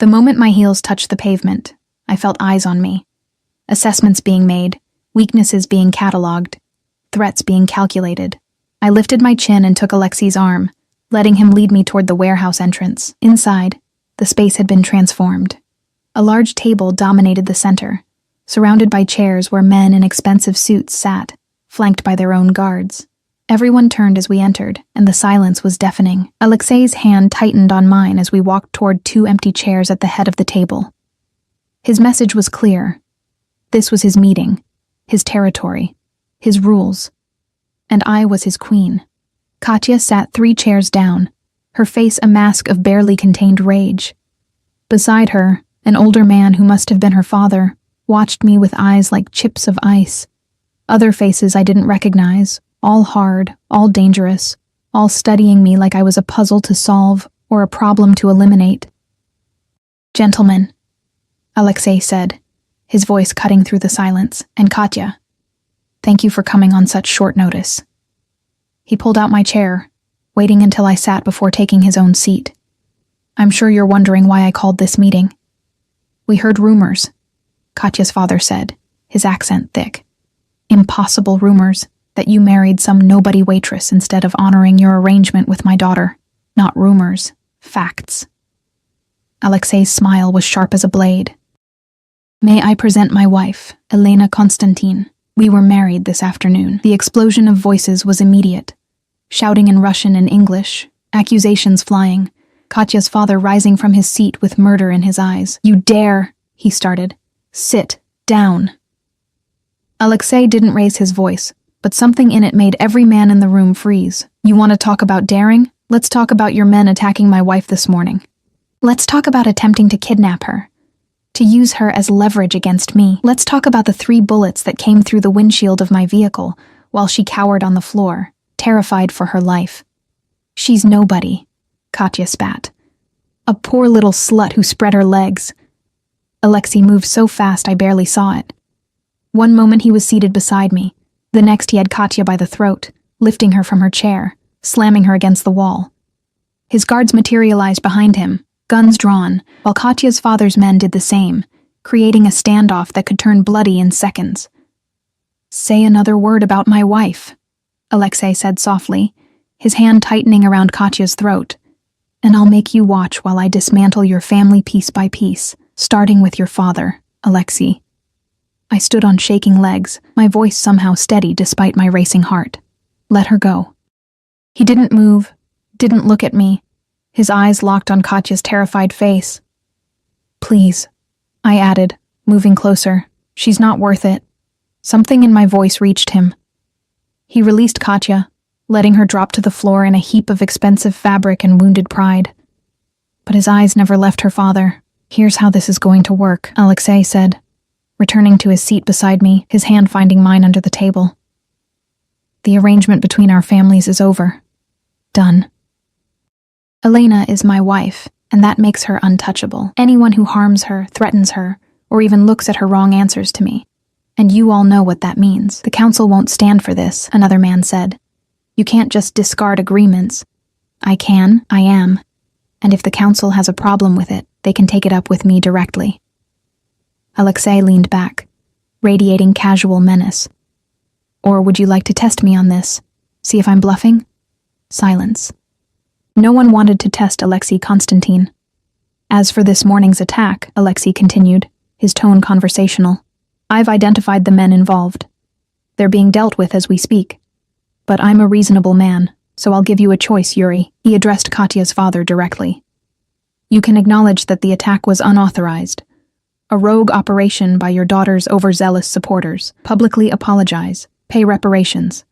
The moment my heels touched the pavement, I felt eyes on me. Assessments being made, weaknesses being catalogued, threats being calculated. I lifted my chin and took Alexei's arm, letting him lead me toward the warehouse entrance. Inside, the space had been transformed. A large table dominated the center, surrounded by chairs where men in expensive suits sat, flanked by their own guards. Everyone turned as we entered, and the silence was deafening. Alexei's hand tightened on mine as we walked toward 2 empty chairs at the head of the table. His message was clear. This was his meeting, his territory, his rules. And I was his queen. Katya sat 3 chairs down, her face a mask of barely contained rage. Beside her, an older man who must have been her father watched me with eyes like chips of ice. Other faces I didn't recognize, all hard, all dangerous, all studying me like I was a puzzle to solve or a problem to eliminate. "Gentlemen," Alexei said, his voice cutting through the silence, "and Katya, thank you for coming on such short notice." He pulled out my chair, waiting until I sat before taking his own seat. "I'm sure you're wondering why I called this meeting. We heard rumors," Katya's father said, his accent thick. "Impossible rumors that you married some nobody waitress instead of honoring your arrangement with my daughter. Not rumors, facts." Alexei's smile was sharp as a blade. "May I present my wife, Elena Konstantin. We were married this afternoon." The explosion of voices was immediate. Shouting in Russian and English, accusations flying, Katya's father rising from his seat with murder in his eyes. "You dare," he started. "Sit down." Alexei didn't raise his voice, but something in it made every man in the room freeze. "You want to talk about daring? Let's talk about your men attacking my wife this morning. Let's talk about attempting to kidnap her, to use her as leverage against me. Let's talk about the 3 bullets that came through the windshield of my vehicle while she cowered on the floor, terrified for her life. She's nobody," Katya spat. "A poor little slut who spread her legs." Alexei moved so fast I barely saw it. One moment he was seated beside me, the next he had Katya by the throat, lifting her from her chair, slamming her against the wall. His guards materialized behind him, guns drawn, while Katya's father's men did the same, creating a standoff that could turn bloody in seconds. "Say another word about my wife," Alexei said softly, his hand tightening around Katya's throat, "and I'll make you watch while I dismantle your family piece by piece, starting with your father, Alexei." I stood on shaking legs, my voice somehow steady despite my racing heart. "Let her go." He didn't move, didn't look at me, his eyes locked on Katya's terrified face. "Please," I added, moving closer. "She's not worth it." Something in my voice reached him. He released Katya, letting her drop to the floor in a heap of expensive fabric and wounded pride. But his eyes never left her father. "Here's how this is going to work," Alexei said, returning to his seat beside me, his hand finding mine under the table. "The arrangement between our families is over. Done. Elena is my wife, and that makes her untouchable. Anyone who harms her, threatens her, or even looks at her wrong answers to me. And you all know what that means. The council won't stand for this," another man said. "You can't just discard agreements." "I am. And if the council has a problem with it, they can take it up with me directly." Alexei leaned back, radiating casual menace. "Or would you like to test me on this? See if I'm bluffing?" Silence. No one wanted to test Alexei Konstantin. "As for this morning's attack," Alexei continued, his tone conversational, "I've identified the men involved. They're being dealt with as we speak. But I'm a reasonable man, so I'll give you a choice, Yuri." He addressed Katya's father directly. "You can acknowledge that the attack was unauthorized, a rogue operation by your daughter's overzealous supporters, publicly apologize, pay reparations,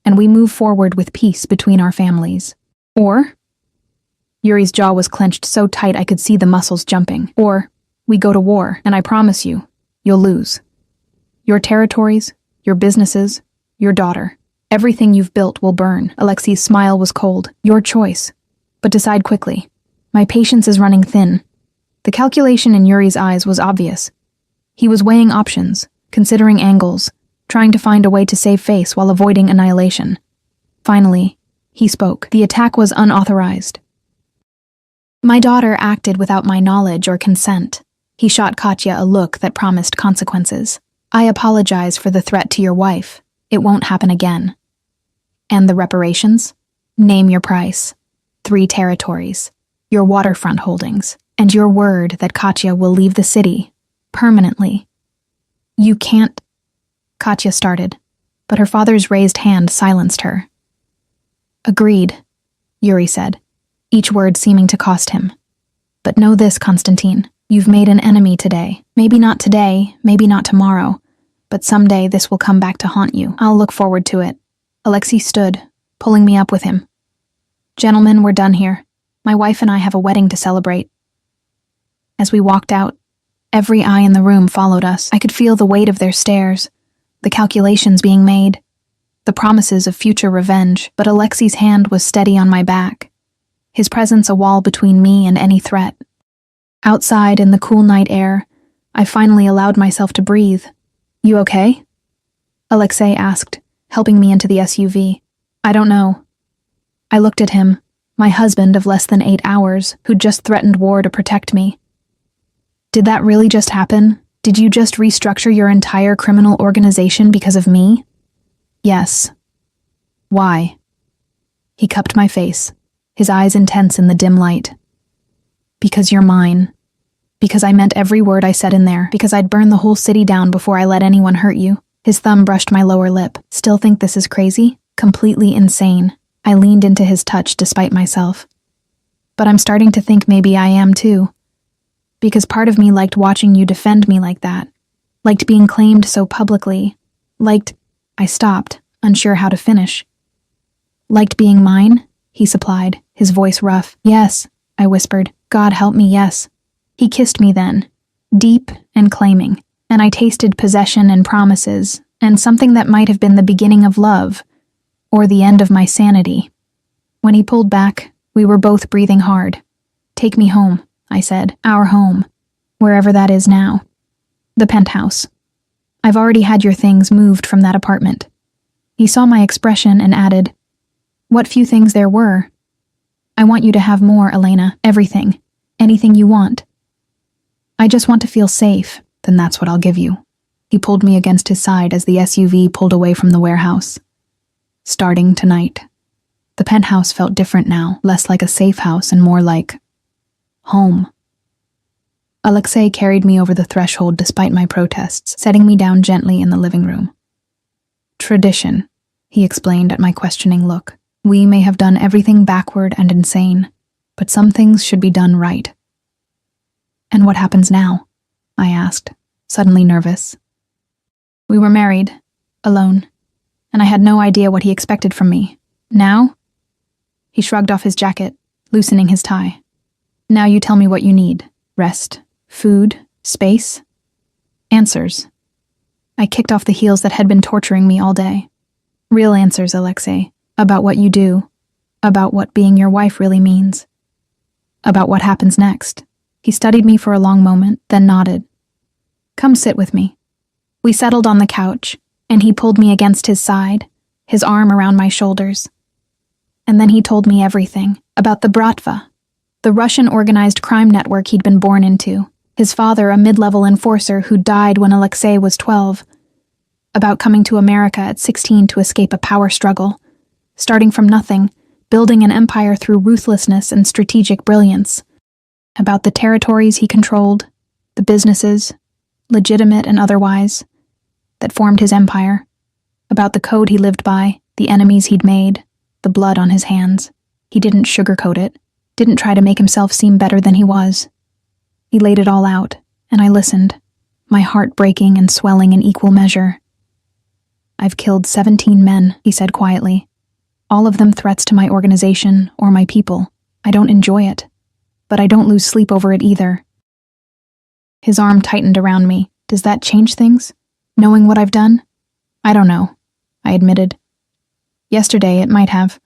and we move forward with peace between our families. Or," Yuri's jaw was clenched so tight I could see the muscles jumping, "or we go to war, and I promise you, you'll lose. Your territories, your businesses, your daughter, everything you've built will burn." Alexei's smile was cold. "Your choice. But decide quickly. My patience is running thin." The calculation in Yuri's eyes was obvious. He was weighing options, considering angles, trying to find a way to save face while avoiding annihilation. Finally, he spoke. "The attack was unauthorized. My daughter acted without my knowledge or consent." He shot Katya a look that promised consequences. "I apologize for the threat to your wife. It won't happen again." "And the reparations? Name your price. 3 territories, your waterfront holdings, and your word that Katya will leave the city, permanently." "You can't," Katya started, but her father's raised hand silenced her. "Agreed," Yuri said, each word seeming to cost him. "But know this, Konstantin, you've made an enemy today. Maybe not today, maybe not tomorrow, but someday this will come back to haunt you. I'll look forward to it." Alexei stood, pulling me up with him. "Gentlemen, we're done here. My wife and I have a wedding to celebrate." As we walked out, every eye in the room followed us. I could feel the weight of their stares, the calculations being made, the promises of future revenge, but Alexei's hand was steady on my back, his presence a wall between me and any threat. Outside in the cool night air, I finally allowed myself to breathe. "You okay?" Alexei asked, helping me into the SUV. "I don't know." I looked at him, my husband of less than 8 hours, who'd just threatened war to protect me. "Did that really just happen? Did you just restructure your entire criminal organization because of me?" "Yes." "Why?" He cupped my face, his eyes intense in the dim light. "Because you're mine. Because I meant every word I said in there. Because I'd burn the whole city down before I let anyone hurt you." His thumb brushed my lower lip. "Still think this is crazy? Completely insane." I leaned into his touch despite myself. "But I'm starting to think maybe I am too. Because part of me liked watching you defend me like that. Liked being claimed so publicly. Liked..." I stopped, unsure how to finish. "Liked being mine?" he supplied, his voice rough. "Yes," I whispered. "God help me, yes." He kissed me then, deep and claiming, and I tasted possession and promises, and something that might have been the beginning of love, or the end of my sanity. When he pulled back, we were both breathing hard. "Take me home," I said. "Our home. Wherever that is now. The penthouse. I've already had your things moved from that apartment." He saw my expression and added, "What few things there were. I want you to have more, Elena. Everything. Anything you want. I just want to feel safe, then that's what I'll give you." He pulled me against his side as the SUV pulled away from the warehouse. Starting tonight. The penthouse felt different now, less like a safe house and more like home. Alexei carried me over the threshold despite my protests, setting me down gently in the living room. "Tradition," he explained at my questioning look. "We may have done everything backward and insane, but some things should be done right." "And what happens now?" I asked, suddenly nervous. "We were married, alone, and I had no idea what he expected from me. Now?" He shrugged off his jacket, loosening his tie. "Now you tell me what you need. Rest, food, space, answers." I kicked off the heels that had been torturing me all day. "Real answers, Alexei, about what you do, about what being your wife really means, about what happens next." He studied me for a long moment, then nodded. "Come sit with me." We settled on the couch, and he pulled me against his side, his arm around my shoulders. And then he told me everything about the Bratva, the Russian organized crime network he'd been born into, his father a mid-level enforcer who died when Alexei was 12, about coming to America at 16 to escape a power struggle, starting from nothing, building an empire through ruthlessness and strategic brilliance, about the territories he controlled, the businesses, legitimate and otherwise, that formed his empire, about the code he lived by, the enemies he'd made, the blood on his hands. He didn't sugarcoat it, didn't try to make himself seem better than he was. He laid it all out, and I listened, my heart breaking and swelling in equal measure. "I've killed 17 men," he said quietly. "All of them threats to my organization or my people. I don't enjoy it, but I don't lose sleep over it either." His arm tightened around me. "Does that change things? Knowing what I've done?" "I don't know," I admitted. "Yesterday it might have.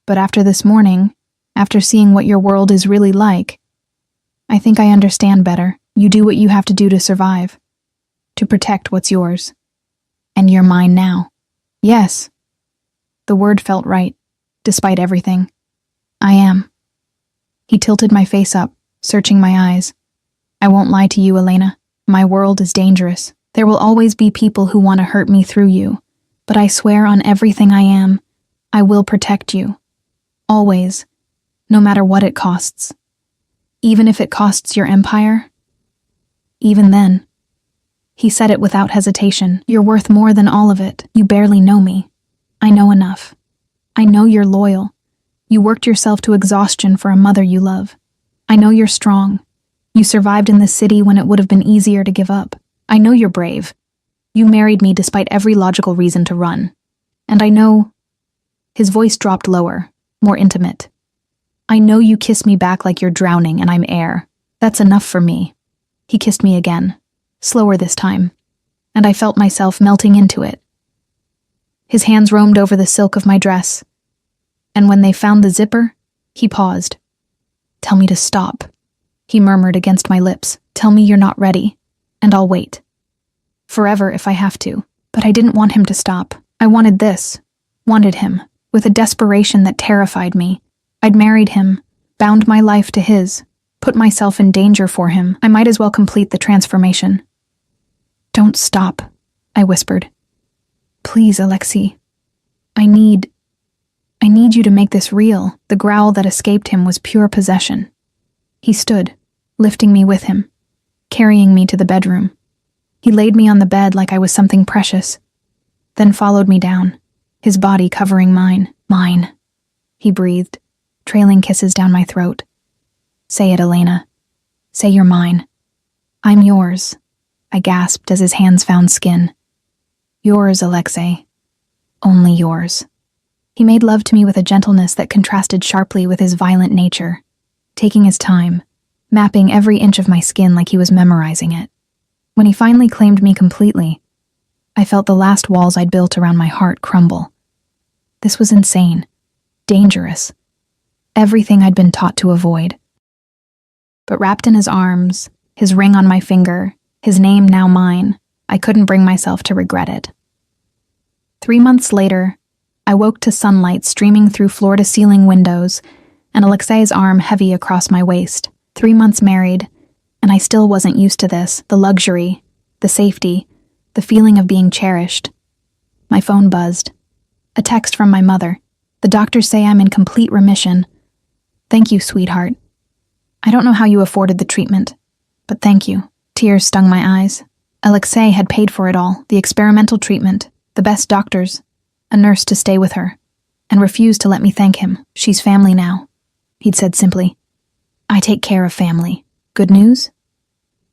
But after this morning, after seeing what your world is really like, I think I understand better. You do what you have to do to survive, to protect what's yours. And you're mine now." "Yes." The word felt right, despite everything. "I am." He tilted my face up, searching my eyes. "I won't lie to you, Elena. My world is dangerous. There will always be people who want to hurt me through you. But I swear on everything I am, I will protect you. Always. No matter what it costs. Even if it costs your empire. Even then." He said it without hesitation. "You're worth more than all of it. You barely know me. I know enough. I know you're loyal. You worked yourself to exhaustion for a mother you love. I know you're strong. You survived in this city when it would have been easier to give up. I know you're brave. You married me despite every logical reason to run. And I know..." His voice dropped lower, more intimate. "I know you kiss me back like you're drowning and I'm air. That's enough for me." He kissed me again, slower this time. and I felt myself melting into it. His hands roamed over the silk of my dress, and when they found the zipper, he paused. "Tell me to stop," he murmured against my lips. "Tell me you're not ready, and I'll wait. Forever if I have to." But I didn't want him to stop. I wanted him, with a desperation that terrified me. I'd married him, bound my life to his, put myself in danger for him. I might as well complete the transformation. "Don't stop," I whispered. "Please, Alexei. I need you to make this real." The growl that escaped him was pure possession. He stood, lifting me with him, carrying me to the bedroom. He laid me on the bed like I was something precious, then followed me down, his body covering mine. "Mine," he breathed, trailing kisses down my throat. "Say it, Elena. Say you're mine." "I'm yours," I gasped as his hands found skin. "Yours, Alexei. Only yours." He made love to me with a gentleness that contrasted sharply with his violent nature, taking his time, mapping every inch of my skin like he was memorizing it. When he finally claimed me completely, I felt the last walls I'd built around my heart crumble. This was insane, dangerous, everything I'd been taught to avoid. But wrapped in his arms, his ring on my finger, his name now mine, I couldn't bring myself to regret it. 3 months later, I woke to sunlight streaming through floor-to-ceiling windows and Alexei's arm heavy across my waist. 3 months married, and I still wasn't used to this, the luxury, the safety, the feeling of being cherished. My phone buzzed. A text from my mother. "The doctors say I'm in complete remission. Thank you, sweetheart. I don't know how you afforded the treatment, but thank you." Tears stung my eyes. Alexei had paid for it all, the experimental treatment, the best doctors, a nurse to stay with her, and refused to let me thank him. "She's family now," he'd said simply. "I take care of family. Good news?"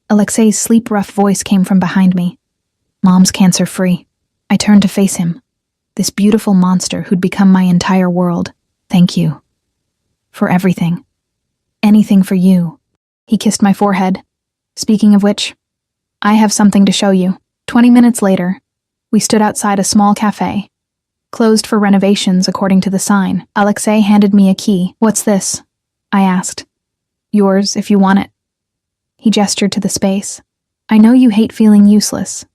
Alexei's sleep-rough voice came from behind me. "Mom's cancer-free." I turned to face him, this beautiful monster who'd become my entire world. "Thank you. For everything. Anything for you." He kissed my forehead. "Speaking of which, I have something to show you." 20 minutes later, we stood outside a small cafe, closed for renovations according to the sign. Alexei handed me a key. "What's this?" I asked. "Yours, if you want it." He gestured to the space. "I know you hate feeling useless.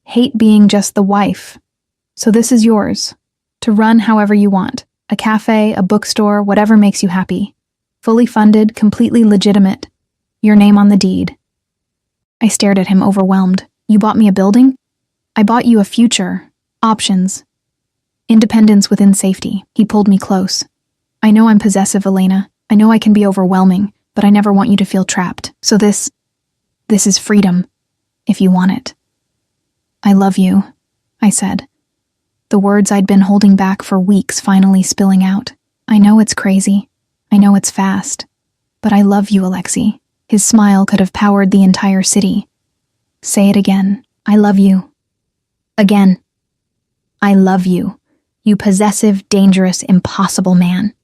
Hate being just the wife. So this is yours, to run however you want. A cafe, a bookstore, whatever makes you happy. Fully funded, completely legitimate. Your name on the deed." I stared at him, overwhelmed. "You bought me a building?" "I bought you a future. Options. Independence within safety." He pulled me close. "I know I'm possessive, Elena. I know I can be overwhelming, but I never want you to feel trapped. So this is freedom, if you want it." "I love you," I said, the words I'd been holding back for weeks finally spilling out. "I know it's crazy. I know it's fast. But I love you, Alexei." His smile could have powered the entire city. "Say it again. I love you." "Again. I love you. You possessive, dangerous, impossible man."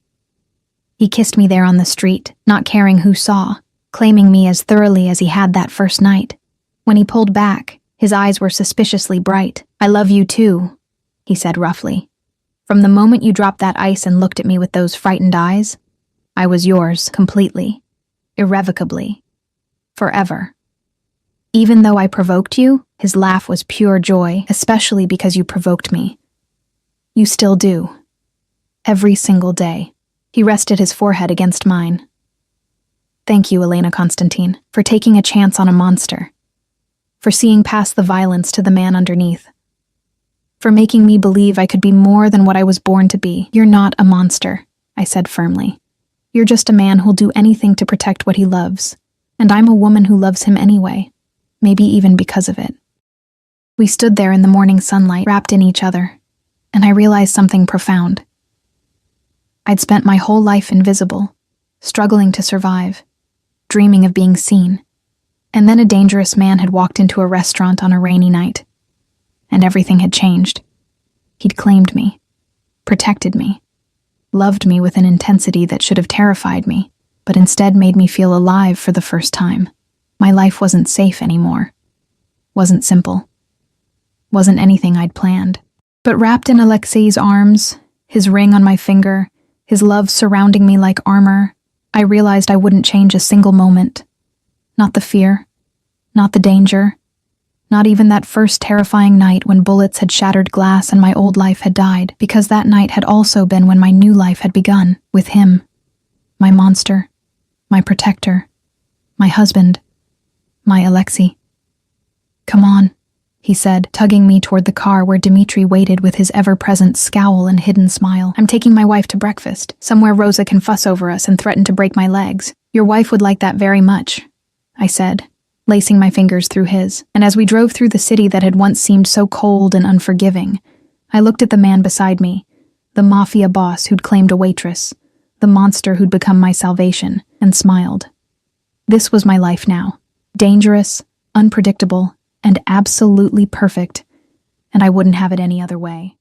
He kissed me there on the street, not caring who saw, claiming me as thoroughly as he had that first night. When he pulled back, his eyes were suspiciously bright. "I love you too," he said roughly. "From the moment you dropped that ice and looked at me with those frightened eyes, I was yours completely, irrevocably, forever. Even though I provoked you," his laugh was pure joy, "especially because you provoked me. You still do. Every single day." He rested his forehead against mine. "Thank you, Elena Constantine, for taking a chance on a monster. For seeing past the violence to the man underneath. For making me believe I could be more than what I was born to be." "You're not a monster," I said firmly. "You're just a man who'll do anything to protect what he loves. And I'm a woman who loves him anyway, maybe even because of it." We stood there in the morning sunlight, wrapped in each other, and I realized something profound. I'd spent my whole life invisible, struggling to survive, dreaming of being seen. And then a dangerous man had walked into a restaurant on a rainy night, and everything had changed. He'd claimed me, protected me, loved me with an intensity that should have terrified me, but instead made me feel alive for the first time. My life wasn't safe anymore, wasn't simple. wasn't anything I'd planned. But wrapped in Alexei's arms, his ring on my finger, his love surrounding me like armor, I realized I wouldn't change a single moment. Not the fear, not the danger, not even that first terrifying night when bullets had shattered glass and my old life had died, because that night had also been when my new life had begun, with him, my monster, my protector, my husband, my Alexei. "Come on," he said, tugging me toward the car where Dmitri waited with his ever-present scowl and hidden smile. "I'm taking my wife to breakfast, somewhere Rosa can fuss over us and threaten to break my legs. Your wife would like that very much," I said, lacing my fingers through his. And as we drove through the city that had once seemed so cold and unforgiving, I looked at the man beside me, the Mafia boss who'd claimed a waitress, the monster who'd become my salvation, and smiled. This was my life now. Dangerous, unpredictable, and absolutely perfect, and I wouldn't have it any other way.